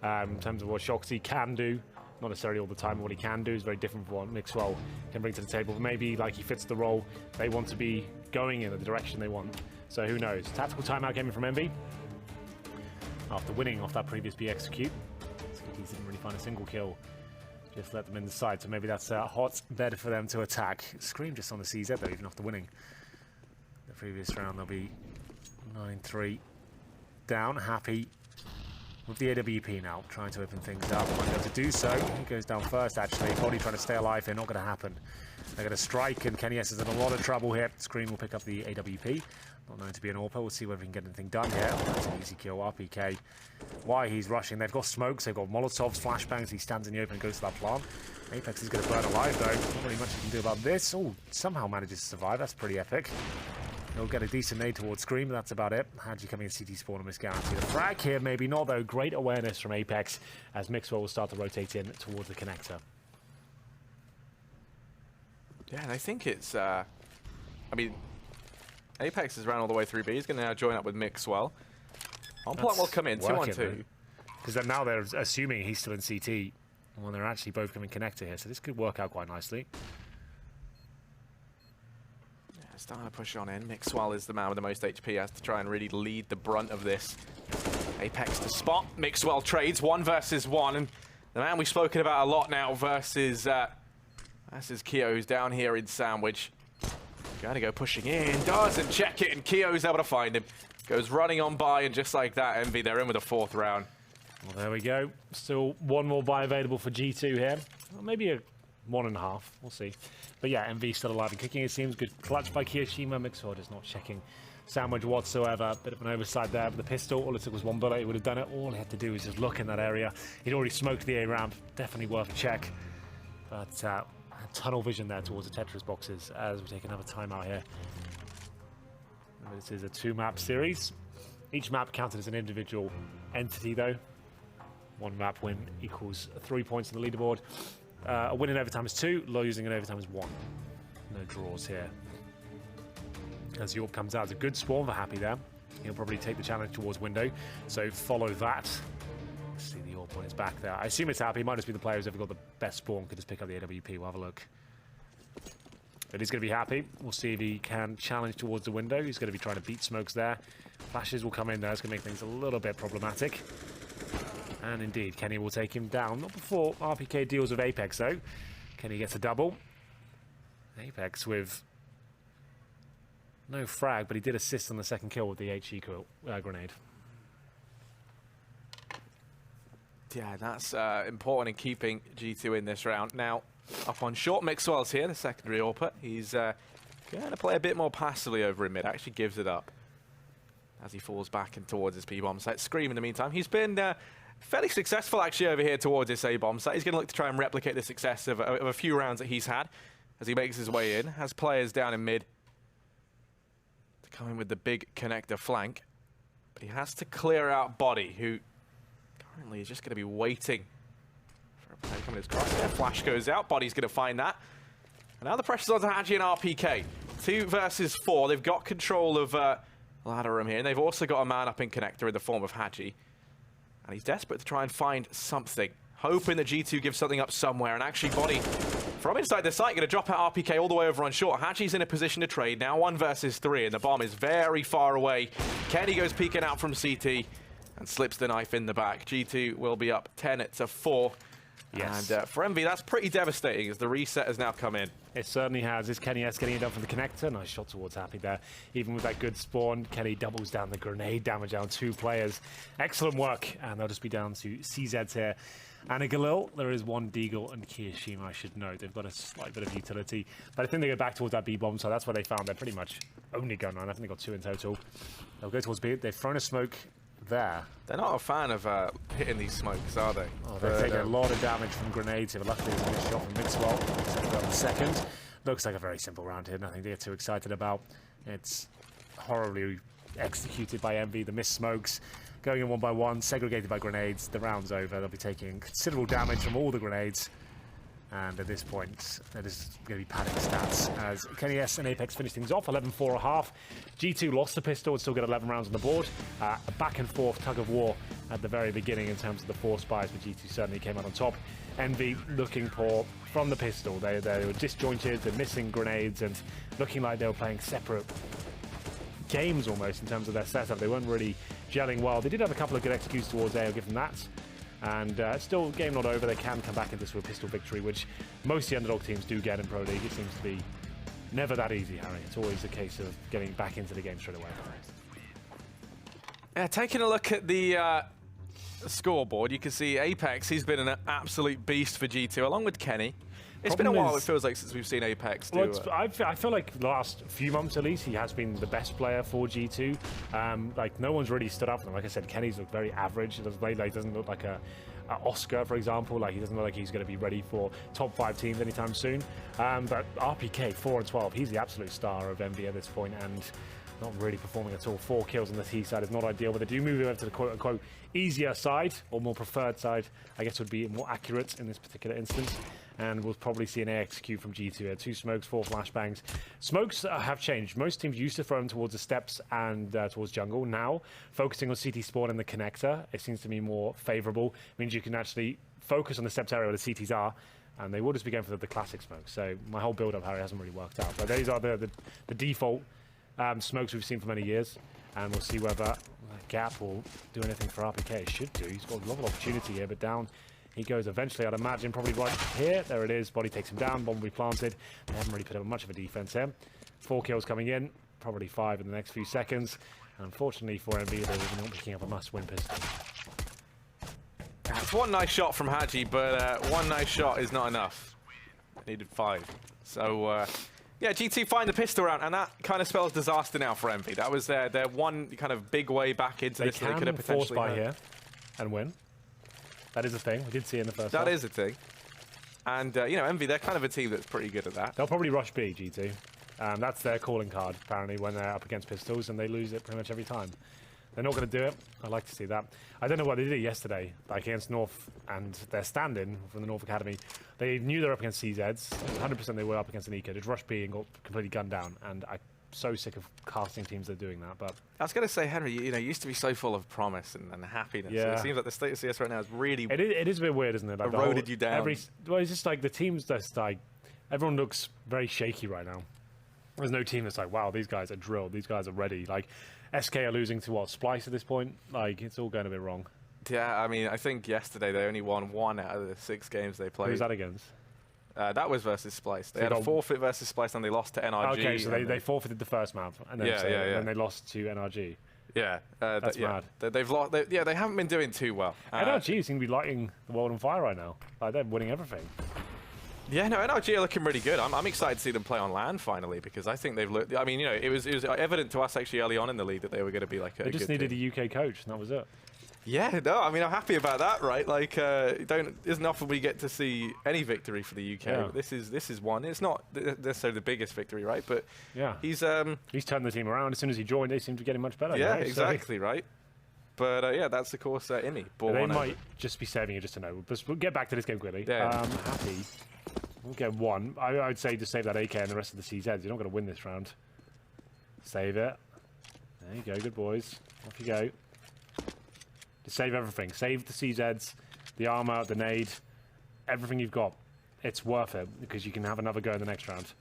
in terms of what Shoxy can do. Not necessarily all the time, but what he can do is very different from what Mixwell can bring to the table. But maybe, like, he fits the role they want to be going in, the direction they want. So who knows? Tactical timeout came in from EnVy after winning off that previous B execute. He didn't really find a single kill. Just let them in the side. So maybe that's a hot bed for them to attack. Scream just on the CZ, though, even after winning the previous round. They'll be 9-3 down. Happy with the AWP now, trying to open things up. Might be able to do so. He goes down first, actually. Body trying to stay alive here, not going to happen. They're going to strike, and Kenny S is in a lot of trouble here. Scream will pick up the AWP. Not known to be an AWP. We'll see whether we can get anything done here. That's an easy kill. RPK, why he's rushing. They've got smokes, they've got Molotovs, flashbangs. He stands in the open and goes to that plant. Apex is going to burn alive, though. Not really much he can do about this. Oh, somehow manages to survive. That's pretty epic. He'll get a decent nade towards Scream, but that's about it. Hadji coming in CT spawn and miss guarantee. The frag here, maybe not, though. Great awareness from Apex as Mixwell will start to rotate in towards the connector. Yeah, and I think it's, I mean, Apex is ran all the way through B. He's going to now join up with Mixwell. On plant will come in, 2-on-2. Because then now they're assuming he's still in CT, when they're actually both coming connector here, so this could work out quite nicely. Starting to push on in. Mixwell is the man with the most HP, has to try and really lead the brunt of this. Apex to spot. Mixwell trades 1 versus 1, and the man we've spoken about a lot now versus Keo, who's down here in Sandwich. Going to go pushing in, doesn't check it, and Keo's able to find him. Goes running on by, and just like that, EnVy, they're in with a 4th round. Well, there we go. Still 1 more buy available for G2 here. Well, maybe a 1.5, we'll see. But yeah, EnVy still alive and kicking, it seems. Good clutch by Kiyoshima. Mixwell just not checking Sandwich whatsoever. Bit of an oversight there, but the pistol, all it took was 1 bullet. He would have done it. All he had to do was just look in that area. He'd already smoked the A ramp. Definitely worth a check. But tunnel vision there towards the Tetris boxes as we take another timeout here. This is a 2-map series. Each map counted as an individual entity, though. 1 map win equals 3 points on the leaderboard. A win in overtime is 2, losing in overtime is 1. No draws here. As York comes out, it's a good spawn for Happy there. He'll probably take the challenge towards window, so follow that. Let's see the York on his back there. I assume it's Happy. It might just be the player who's ever got the best spawn, could just pick up the AWP. We'll have a look. But he's going to be Happy. We'll see if he can challenge towards the window. He's going to be trying to beat smokes there. Flashes will come in there. It's going to make things a little bit problematic. And indeed, Kenny will take him down. Not before RPK deals with Apex, though. Kenny gets a double. Apex with no frag, but he did assist on the 2nd kill with the HE grenade. Yeah, that's important in keeping G2 in this round. Now, up on short, Mixwell's here, the secondary AWP. He's going to play a bit more passively over in mid. Actually gives it up as he falls back and towards his P-bomb site. Scream in the meantime. He's been fairly successful actually over here towards this A-bomb site. He's going to look to try and replicate the success of a few rounds that he's had as he makes his way in. Has players down in mid to come in with the big connector flank. But he has to clear out Body, who currently is just going to be waiting for a Coming his cross there. Flash goes out. Body's going to find that. And now the pressure's on to Hadji and RPK. 2 versus 4. They've got control of ladder room here. And they've also got a man up in connector in the form of Hadji. And he's desperate to try and find something. Hoping that G2 gives something up somewhere. And actually, Body from inside the site going to drop out RPK all the way over on short. Hadji's in a position to trade. Now 1 versus 3. And the bomb is very far away. Kenny goes peeking out from CT. And slips the knife in the back. G2 will be up 10-4. Yes. And for EnVy, that's pretty devastating as the reset has now come in. It certainly has. Is Kenny S getting it done from the connector? Nice shot towards Happy there. Even with that good spawn, Kenny doubles down the grenade damage down 2 players. Excellent work. And they'll just be down to CZs here. And a Galil, there is 1 Deagle and Kiyashima, I should note. They've got a slight bit of utility. But I think they go back towards that B-bomb, so that's where they found they're pretty much only going on. I think they got 2 in total. They'll go towards B. They've thrown a smoke there. They're not a fan of hitting these smokes, are they? Oh, they're taking a lot of damage from grenades here, but luckily there's a missed shot from Mixwell. On the second. Looks like a very simple round here, nothing to get too excited about. It's horribly executed by EnVy. The missed smokes going in 1 by 1, segregated by grenades. The round's over. They'll be taking considerable damage from all the grenades. And at this point, that is going to be padding stats as Kenny S and Apex finish things off, 11-4 a half. G2 lost the pistol and still got 11 rounds on the board. A back and forth tug of war at the very beginning in terms of the 4 spies, but G2 certainly came out on top. EnVy looking poor from the pistol. They were disjointed, they're missing grenades and looking like they were playing separate games almost in terms of their setup. They weren't really gelling well. They did have a couple of good executes towards A, I'll give them that. And still, game not over. They can come back into a pistol victory, which most of the underdog teams do get in Pro League. It seems to be never that easy, Harry. It's always a case of getting back into the game straight away. Taking a look at the scoreboard, you can see Apex, he's been an absolute beast for G2, along with Kenny. It's been a while, it feels like, since we've seen Apex do I feel like the last few months, at least, he has been the best player for G2. Like, no one's really stood up for him. Like I said, Kenny's looked very average. He doesn't look like a Oscar, for example. Like, he doesn't look like he's going to be ready for top 5 teams anytime soon. But RPK, 4-12, he's the absolute star of EnVy at this point, and not really performing at all. 4 kills on the T side is not ideal, but they do move over to the quote-unquote easier side, or more preferred side, I guess would be more accurate in this particular instance. And we'll probably see an AXQ from G2. 2 smokes, 4 flashbangs. Smokes have changed. Most teams used to throw them towards the steps and towards jungle. Now, focusing on CT spawn and the connector, it seems to be more favorable. It means you can actually focus on the steps area where the CTs are, and they will just be going for the classic smoke. So my whole build-up, Harry, hasn't really worked out. But these are the default smokes we've seen for many years, and we'll see whether Gap will do anything for RPK. It should do. He's got a lot of opportunity here, but down he goes eventually, I'd imagine, probably right here. There it is. Body takes him down. Bomb will be planted. They haven't really put up much of a defense here. 4 kills coming in, probably 5 in the next few seconds. And unfortunately for EnVy, they're not picking up a must-win pistol. It's 1 nice shot from Hadji, but 1 nice shot is not enough. Needed 5. So, yeah, G2 find the pistol round, and that kind of spells disaster now for EnVy. That was their one kind of big way back into this. They could have potentially force by here and win. That is a thing. We did see in the first half. That is a thing. And, you know, EnVy, they're kind of a team that's pretty good at that. They'll probably rush B, G2. That's their calling card, apparently, when they're up against pistols, and they lose it pretty much every time. They're not going to do it. I'd like to see that. I don't know what they did yesterday, like against North and their stand-in from the North Academy. They knew they were up against CZs. 100% they were up against an Eco. They'd rushed B and got completely gunned down. And I'm so sick of casting teams that are doing that. But I was going to say, Henry, you know, you used to be so full of promise and happiness. Yeah. It seems like the state of CS right now is really it is a bit weird, isn't it? Like eroded you down. Well, it's just like the teams that's like, everyone looks very shaky right now. There's no team that's like, wow, these guys are drilled. These guys are ready. Like, SK are losing to what, Splice at this point? Like, it's all going a bit wrong. Yeah, I mean, I think yesterday they only won 1 out of the 6 games they played. Who was that against? That was versus Splice. They had a forfeit versus Splice and they lost to NRG. Okay, so they forfeited the first map and then, and then they lost to NRG. Yeah, that's mad. They've lost. They haven't been doing too well. NRG seem to be lighting the world on fire right now. Like, they're winning everything. Yeah, no, NRG are looking really good. I'm excited to see them play on LAN finally because I think they've looked. I mean, you know, it was evident to us actually early on in the league that they were going to be like a. They just needed a UK coach, and that was it. Yeah, no, I mean, I'm happy about that, right? Like, isn't often we get to see any victory for the UK. Yeah. This is one. It's not necessarily the biggest victory, right? But yeah, he's turned the team around. As soon as he joined, they seemed to be getting much better. Yeah, right? exactly, right. But yeah, that's of course Imi. They might just be saving it just to know. But we'll get back to this game quickly. Yeah. Happy. We'll get one. I would say just save that AK and the rest of the CZs. You're not going to win this round. Save it. There you go, good boys. Off you go. Just save everything. Save the CZs, the armor, the nade, everything you've got. It's worth it because you can have another go in the next round.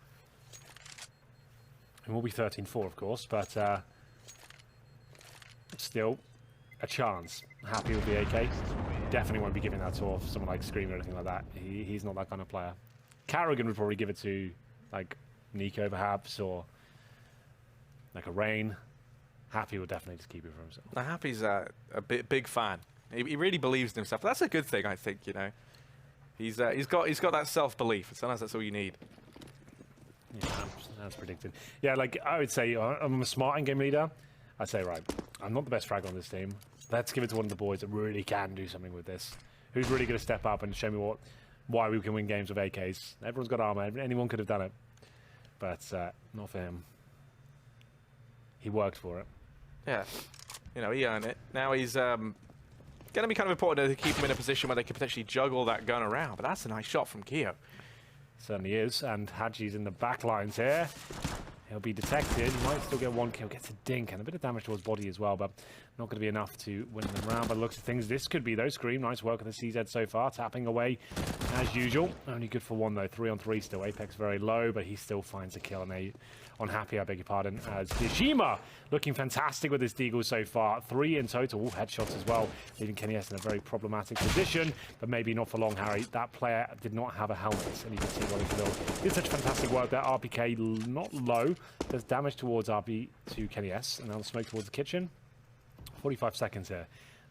And we'll be 13-4, of course, but still a chance. Happy with the AK. Definitely won't be giving that to someone like Scream or anything like that. He's not that kind of player. Carrigan would probably give it to like Nico perhaps, or like a Rain. Happy will definitely just keep it for himself. Now, Happy's a big fan. He really believes in himself. That's a good thing, I think. You know, he's got that self-belief. Sometimes that's all you need. Yeah, that's predicted. Yeah, like I would say, I'm a smart in-game leader. I'd say, right, I'm not the best frag on this team. Let's give it to one of the boys that really can do something with this. Who's really going to step up and show me why we can win games with AKs. Everyone's got armor. Anyone could have done it. But not for him. He worked for it. Yeah. You know, he earned it. Now he's going to be kind of important to keep him in a position where they could potentially juggle that gun around. But that's a nice shot from Keo. Certainly is. And Hadji's in the back lines here. He'll be detected. He might still get one kill. Gets a dink and a bit of damage to his body as well, but not going to be enough to win them round. By the looks of things, this could be though. Scream, nice work with the CZ so far. Tapping away as usual. Only good for one though. 3-on-3 still. Apex very low, but he still finds a kill. And on Happy, I beg your pardon, as Dejima looking fantastic with his deagle so far. 3 in total. Headshots as well. Leaving Kenny S in a very problematic position, but maybe not for long, Harry. That player did not have a helmet, and you can see what he did. Did such fantastic work there. RPK not low. There's damage towards RP to Kenny S, and now the smoke towards the kitchen. 45 seconds here.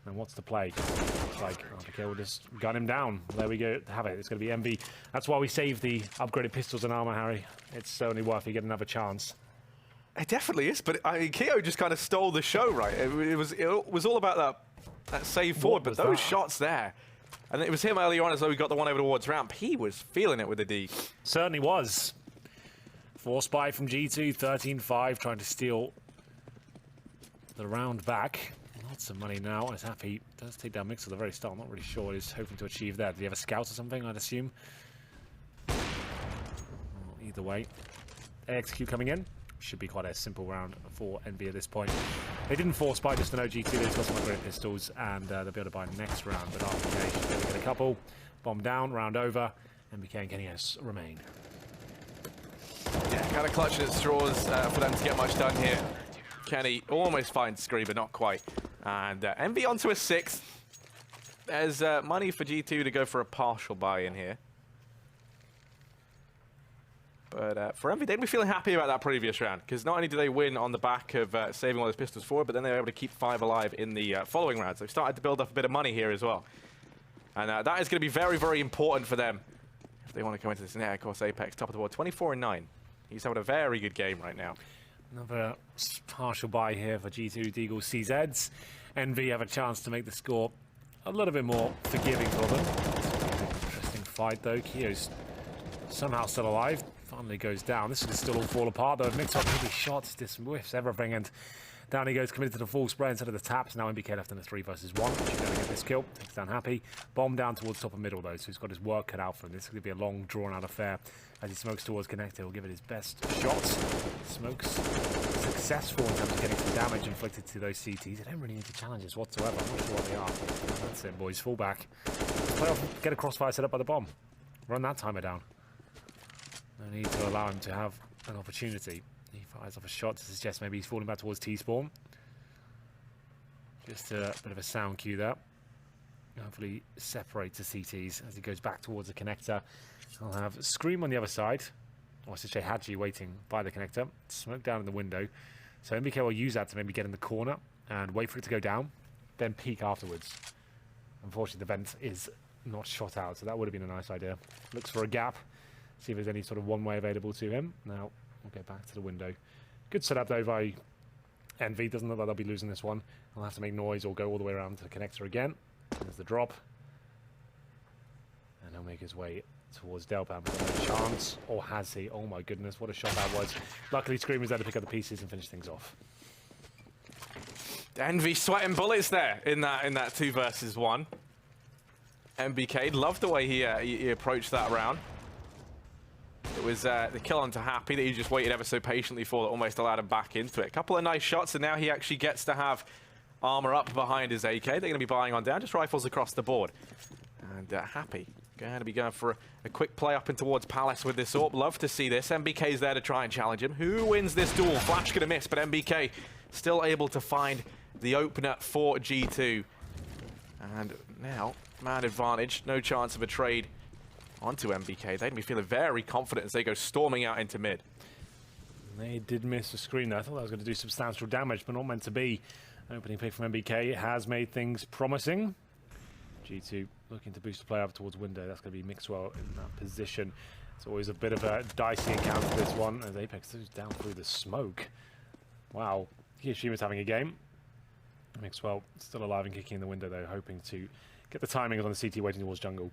And what's the play? It's like RPK will just gun him down. There we go. Have it. It's going to be Envy. That's why we saved the upgraded pistols and armor, Harry. It's certainly worth it. Get another chance. It definitely is, but I mean, Keo just kind of stole the show, right? It was all about that save forward, but those shots there. And it was him earlier on as though he got the one over towards ramp. He was feeling it with the D. Certainly was. Force buy from G2, 13-5, trying to steal the round back. Lots of money now, as Happy does take down Mix at the very start. I'm not really sure what he's hoping to achieve there. Did he have a scout or something, I'd assume? Well, either way, AXQ coming in. Should be quite a simple round for NB at this point. They didn't force buy just an OG2. They've got some upgraded pistols, and they'll be able to buy next round. But RPK should be able to get a couple. Bomb down, round over. NBK and Kenny S remain. Yeah, kind of clutching at straws for them to get much done here. Kenny almost finds Scree, but not quite. And NB onto a 6th. There's money for G2 to go for a partial buy-in here. But for Envy, they'd be feeling happy about that previous round, because not only do they win on the back of saving all those pistols forward, but then they were able to keep 5 alive in the following rounds. They've started to build up a bit of money here as well. And that is going to be very, very important for them if they want to come into this. And yeah, of course, Apex, top of the board, 24-9. He's having a very good game right now. Another partial buy here for G2 Deagle CZs. Envy have a chance to make the score a little bit more forgiving for them. Interesting fight, though. Keo's somehow still alive. Finally goes down. This could still all fall apart, though. Mix-up really shots, just whiffs everything, and down he goes, committed to the full spray instead of the taps. Now NBK left in a 3 versus 1. She's going to get this kill. Takes down Happy. Bomb down towards top and middle, though, so he's got his work cut out for him. This is going to be a long, drawn-out affair. As he smokes towards Connector, he'll give it his best shots. Smokes successful in terms of getting some damage inflicted to those CTs. They don't really need the challenges whatsoever. I'm not sure what they are. That's it, boys. Fall back. Play off, get a crossfire set up by the bomb. Run that timer down. No need to allow him to have an opportunity. He fires off a shot to suggest maybe he's falling back towards T-spawn. Just a bit of a sound cue there. Hopefully separate the CTs as he goes back towards the connector. I'll have Scream on the other side. Or I should say Hadji waiting by the connector. Smoke down in the window. So MBK will use that to maybe get in the corner and wait for it to go down, then peek afterwards. Unfortunately, the vent is not shot out, so that would have been a nice idea. Looks for a gap. See if there's any sort of one-way available to him. Now, we'll get back to the window. Good setup, though, by Envy. Doesn't look like they'll be losing this one. I'll have to make noise or go all the way around to the connector again. There's the drop. And he'll make his way towards Delpan with no chance. Or has he? Oh, my goodness. What a shot that was. Luckily, Scream was there to pick up the pieces and finish things off. Envy sweating bullets there in that 2 versus 1. MBK, loved the way he approached that round. It was the kill onto Happy that he just waited ever so patiently for, that almost allowed him back into it. A couple of nice shots, and now he actually gets to have armor up behind his AK. They're going to be buying on down, just rifles across the board. And Happy going to be going for a quick play up and towards Palace with this AWP. Love to see this. MBK's there to try and challenge him. Who wins this duel? Flash going to miss, but MBK still able to find the opener for G2. And now, man advantage. No chance of a trade onto MBK. They'd be feeling very confident as they go storming out into mid. They did miss a screen there. I thought that was going to do substantial damage, but not meant to be. Opening pick from MBK has made things promising. G2 looking to boost the play up towards window. That's going to be Mixwell in that position. It's always a bit of a dicey encounter, this one, as Apex goes down through the smoke. Wow. Kiyoshima's having a game. Mixwell still alive and kicking in the window, though, hoping to get the timings on the CT waiting towards jungle.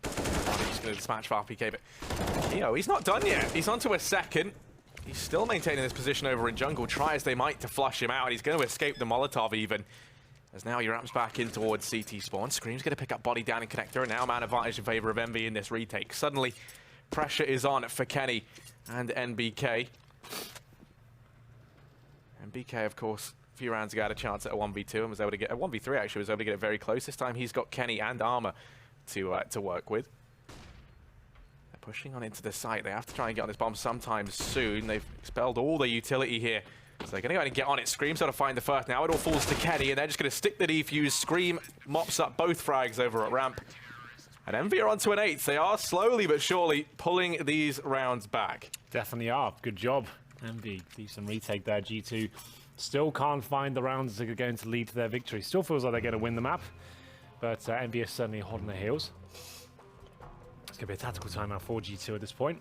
He's going to dispatch for RPK, but he's not done yet. He's on to a second. He's still maintaining this position over in jungle. Try as they might to flush him out. He's going to escape the Molotov even. As now he ramps back in towards CT spawn. Scream's going to pick up body down in connector, and now man advantage in favor of Envy in this retake. Suddenly, pressure is on for Kenny and NBK. NBK, of course, a few rounds ago had a chance at a 1v2 and was able to get a 1v3 actually, was able to get it very close. This time he's got Kenny and Armor to work with. They're pushing on into the site. They have to try and get on this bomb sometime soon. They've expelled all the utility here. So they're going to go ahead and get on it. Scream's got to find the first. Now it all falls to Kenny, and they're just going to stick the defuse. Scream mops up both frags over at ramp. And Envy are onto an 8. They are slowly but surely pulling these rounds back. Definitely are. Good job, Envy. Decent retake there. G2 still can't find the rounds that are going to lead to their victory. Still feels like they're going to win the map, but Envy is certainly hot on their heels. It's going to be a tactical timeout for G2 at this point.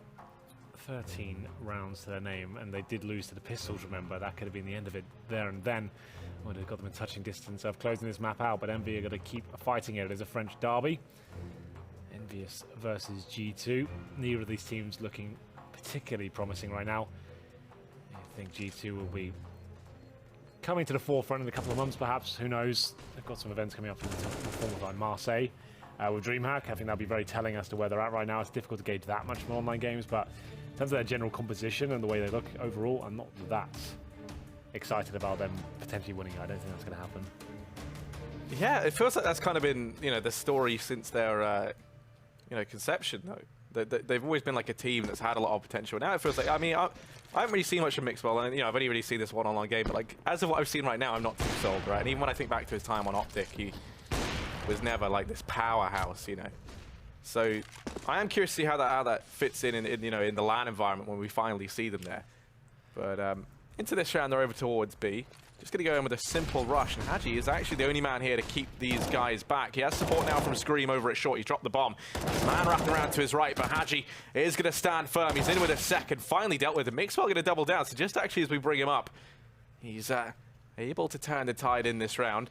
13 rounds to their name, and they did lose to the pistols, remember. That could have been the end of it there and then. Would have got them in touching distance of closing this map out, but Envy are going to keep fighting it. It is a French derby. EnVyUs versus G2. Neither of these teams looking particularly promising right now. I think G2 will be coming to the forefront in a couple of months, perhaps. Who knows? They've got some events coming up in the form of like Marseille with DreamHack. I think that'll be very telling as to where they're at right now. It's difficult to gauge that much from online games, but in terms of their general composition and the way they look overall, I'm not that excited about them potentially winning. I don't think that's going to happen. Yeah, it feels like that's kind of been, the story since their, conception, though. They've always been like a team that's had a lot of potential. Now it feels like, I haven't really seen much of Mixwell, and I've only really seen this one online game, but like, as of what I've seen right now, I'm not too sold, right? And even when I think back to his time on Optic, he was never like this powerhouse, So I am curious to see how that fits in the LAN environment when we finally see them there. But into this round, they're over towards B. Just going to go in with a simple rush, and Haji is actually the only man here to keep these guys back. He has support now from Scream over at short. He's dropped the bomb. Man wrapping around to his right, but Haji is going to stand firm. He's in with a second, finally dealt with it. Mixwell going to double down, so just actually as we bring him up, he's able to turn the tide in this round.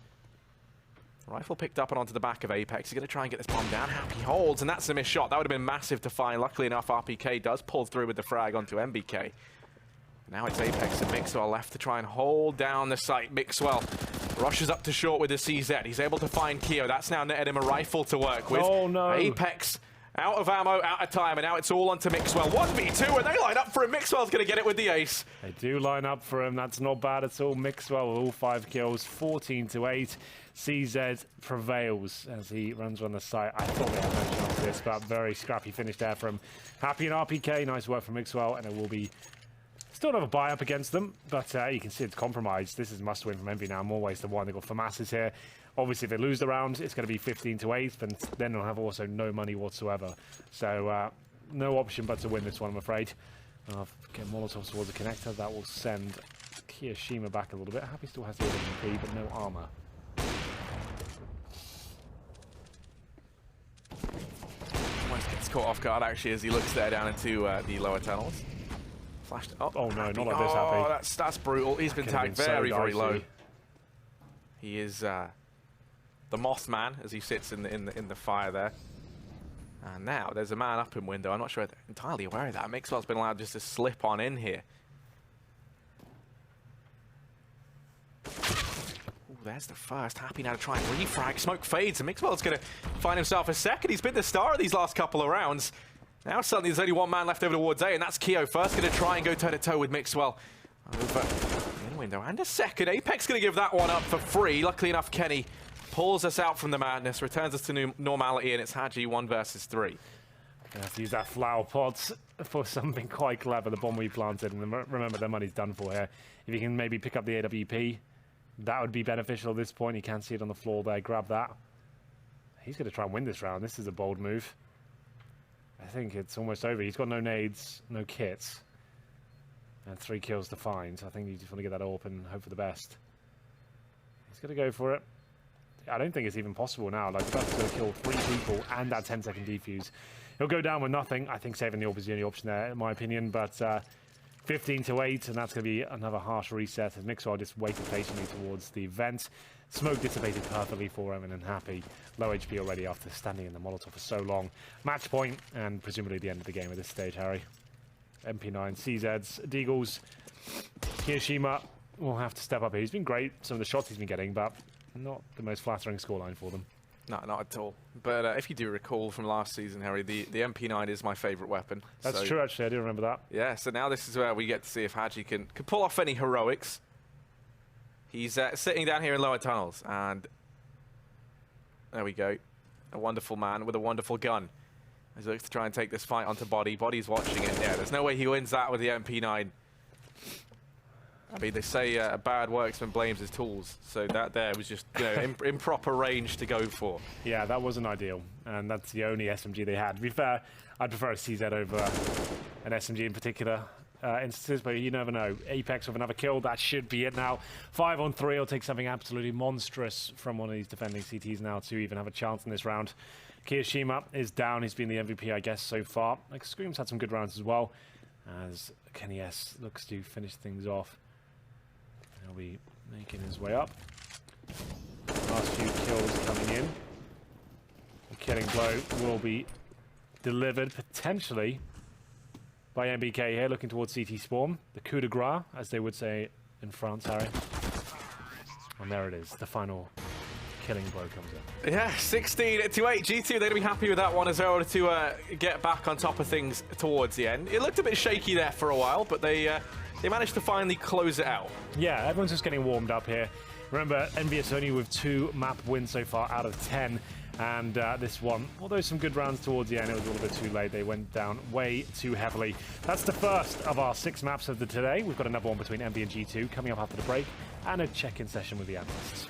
Rifle picked up and onto the back of Apex. He's going to try and get this bomb down. Happy holds, and that's a missed shot. That would have been massive to find. Luckily enough, RPK does pull through with the frag onto MBK. Now it's Apex and Mixwell left to try and hold down the site. Mixwell rushes up to short with the CZ. He's able to find Keo. That's now netted him a rifle to work with. Oh, no. Apex out of ammo, out of time, and now it's all onto Mixwell. 1v2, and they line up for him. Mixwell's going to get it with the ace. They do line up for him. That's not bad at all. Mixwell with all 5 kills, 14-8. CZ prevails as he runs on the site. I thought they had no chance of this, but very scrappy finish there from Happy and RPK. Nice work from Mixwell, and it will be still another buy up against them, but you can see it's compromised. This is must win from Envy now. More ways than one. They've got FAMAS's here. Obviously, if they lose the round, it's going to be 15-8, but then they'll have also no money whatsoever. So no option but to win this one, I'm afraid. Get Molotov towards the connector. That will send Kiyoshima back a little bit. Happy still has the MVP, but no armor. Almost gets caught off guard, actually, as he looks there down into the lower tunnels. Flashed up. Oh no, not like this, Happy. Oh, that's brutal. He's been tagged very, very low. He is the Mothman as he sits in the fire there. And now there's a man up in window. I'm not sure entirely aware of that. Mixwell's been allowed just to slip on in here. there's the first. Happy now to try and refrag. Smoke fades, and Mixwell's going to find himself a second. He's been the star of these last couple of rounds. Now suddenly there's only one man left over towards A, and that's Keo. First going to try and go toe-to-toe with Mixwell. Over in window, and a second. Apex going to give that one up for free. Luckily enough, Kenny pulls us out from the madness, returns us to normality, and it's Haji 1 versus 3. Gonna have to use that flower pot for something quite clever, the bomb we planted, and remember the money's done for here. If you can maybe pick up the AWP, that would be beneficial at this point. You can see it on the floor there, grab that. He's going to try and win this round. This is a bold move. I think it's almost over. He's got no nades, no kits, and 3 kills to find. So I think you just want to get that open and hope for the best. He's going to go for it. I don't think it's even possible now. Like, Buff's going to kill 3 people and that 10-second defuse. He'll go down with nothing. I think saving the AWP is the only option there, in my opinion. But 15-8, and that's going to be another harsh reset as Mixwell just waited patiently towards the vent. Smoke dissipated perfectly for him, and then Happy. Low HP already after standing in the Molotov for so long. Match point, and presumably the end of the game at this stage, Harry. MP9, CZs, Deagles. Kiyoshima will have to step up here. He's been great, some of the shots he's been getting, but not the most flattering scoreline for them. No, not at all. But if you do recall from last season, Harry, the MP9 is my favourite weapon. That's true, actually. I do remember that. Yeah, so now this is where we get to see if Haji can pull off any heroics. He's sitting down here in lower tunnels, and there we go. A wonderful man with a wonderful gun. As he looks to try and take this fight onto Body. Body's watching it. Yeah, there's no way he wins that with the MP9. I mean, they say bad worksman blames his tools, so that there was just, you know, improper range to go for. Yeah, that wasn't ideal, and that's the only SMG they had. To be fair, I'd prefer a CZ over an SMG in particular instances, but you never know. Apex with another kill, that should be it now. 5 on 3, will take something absolutely monstrous from one of these defending CTs now to even have a chance in this round. Kiyoshima is down, he's been the MVP, I guess, so far. Like, Scream's had some good rounds as well, as Kenny S looks to finish things off. He'll be making his way up. Last few kills coming in. The killing blow will be delivered potentially by MBK here, looking towards CT Spawn. The coup de grace, as they would say in France, Harry. And there it is, the final killing blow comes in. Yeah, 16-8. G2, they're going to be happy with that one as well to get back on top of things towards the end. It looked a bit shaky there for a while, but they managed to finally close it out. Yeah, everyone's just getting warmed up here. Remember, EnVyUs only with 2 map wins so far out of 10. And this one, although some good rounds towards the end, it was a little bit too late. They went down way too heavily. That's the first of our 6 maps of the today. We've got another one between EnVy and G2 coming up after the break, and a check-in session with the analysts.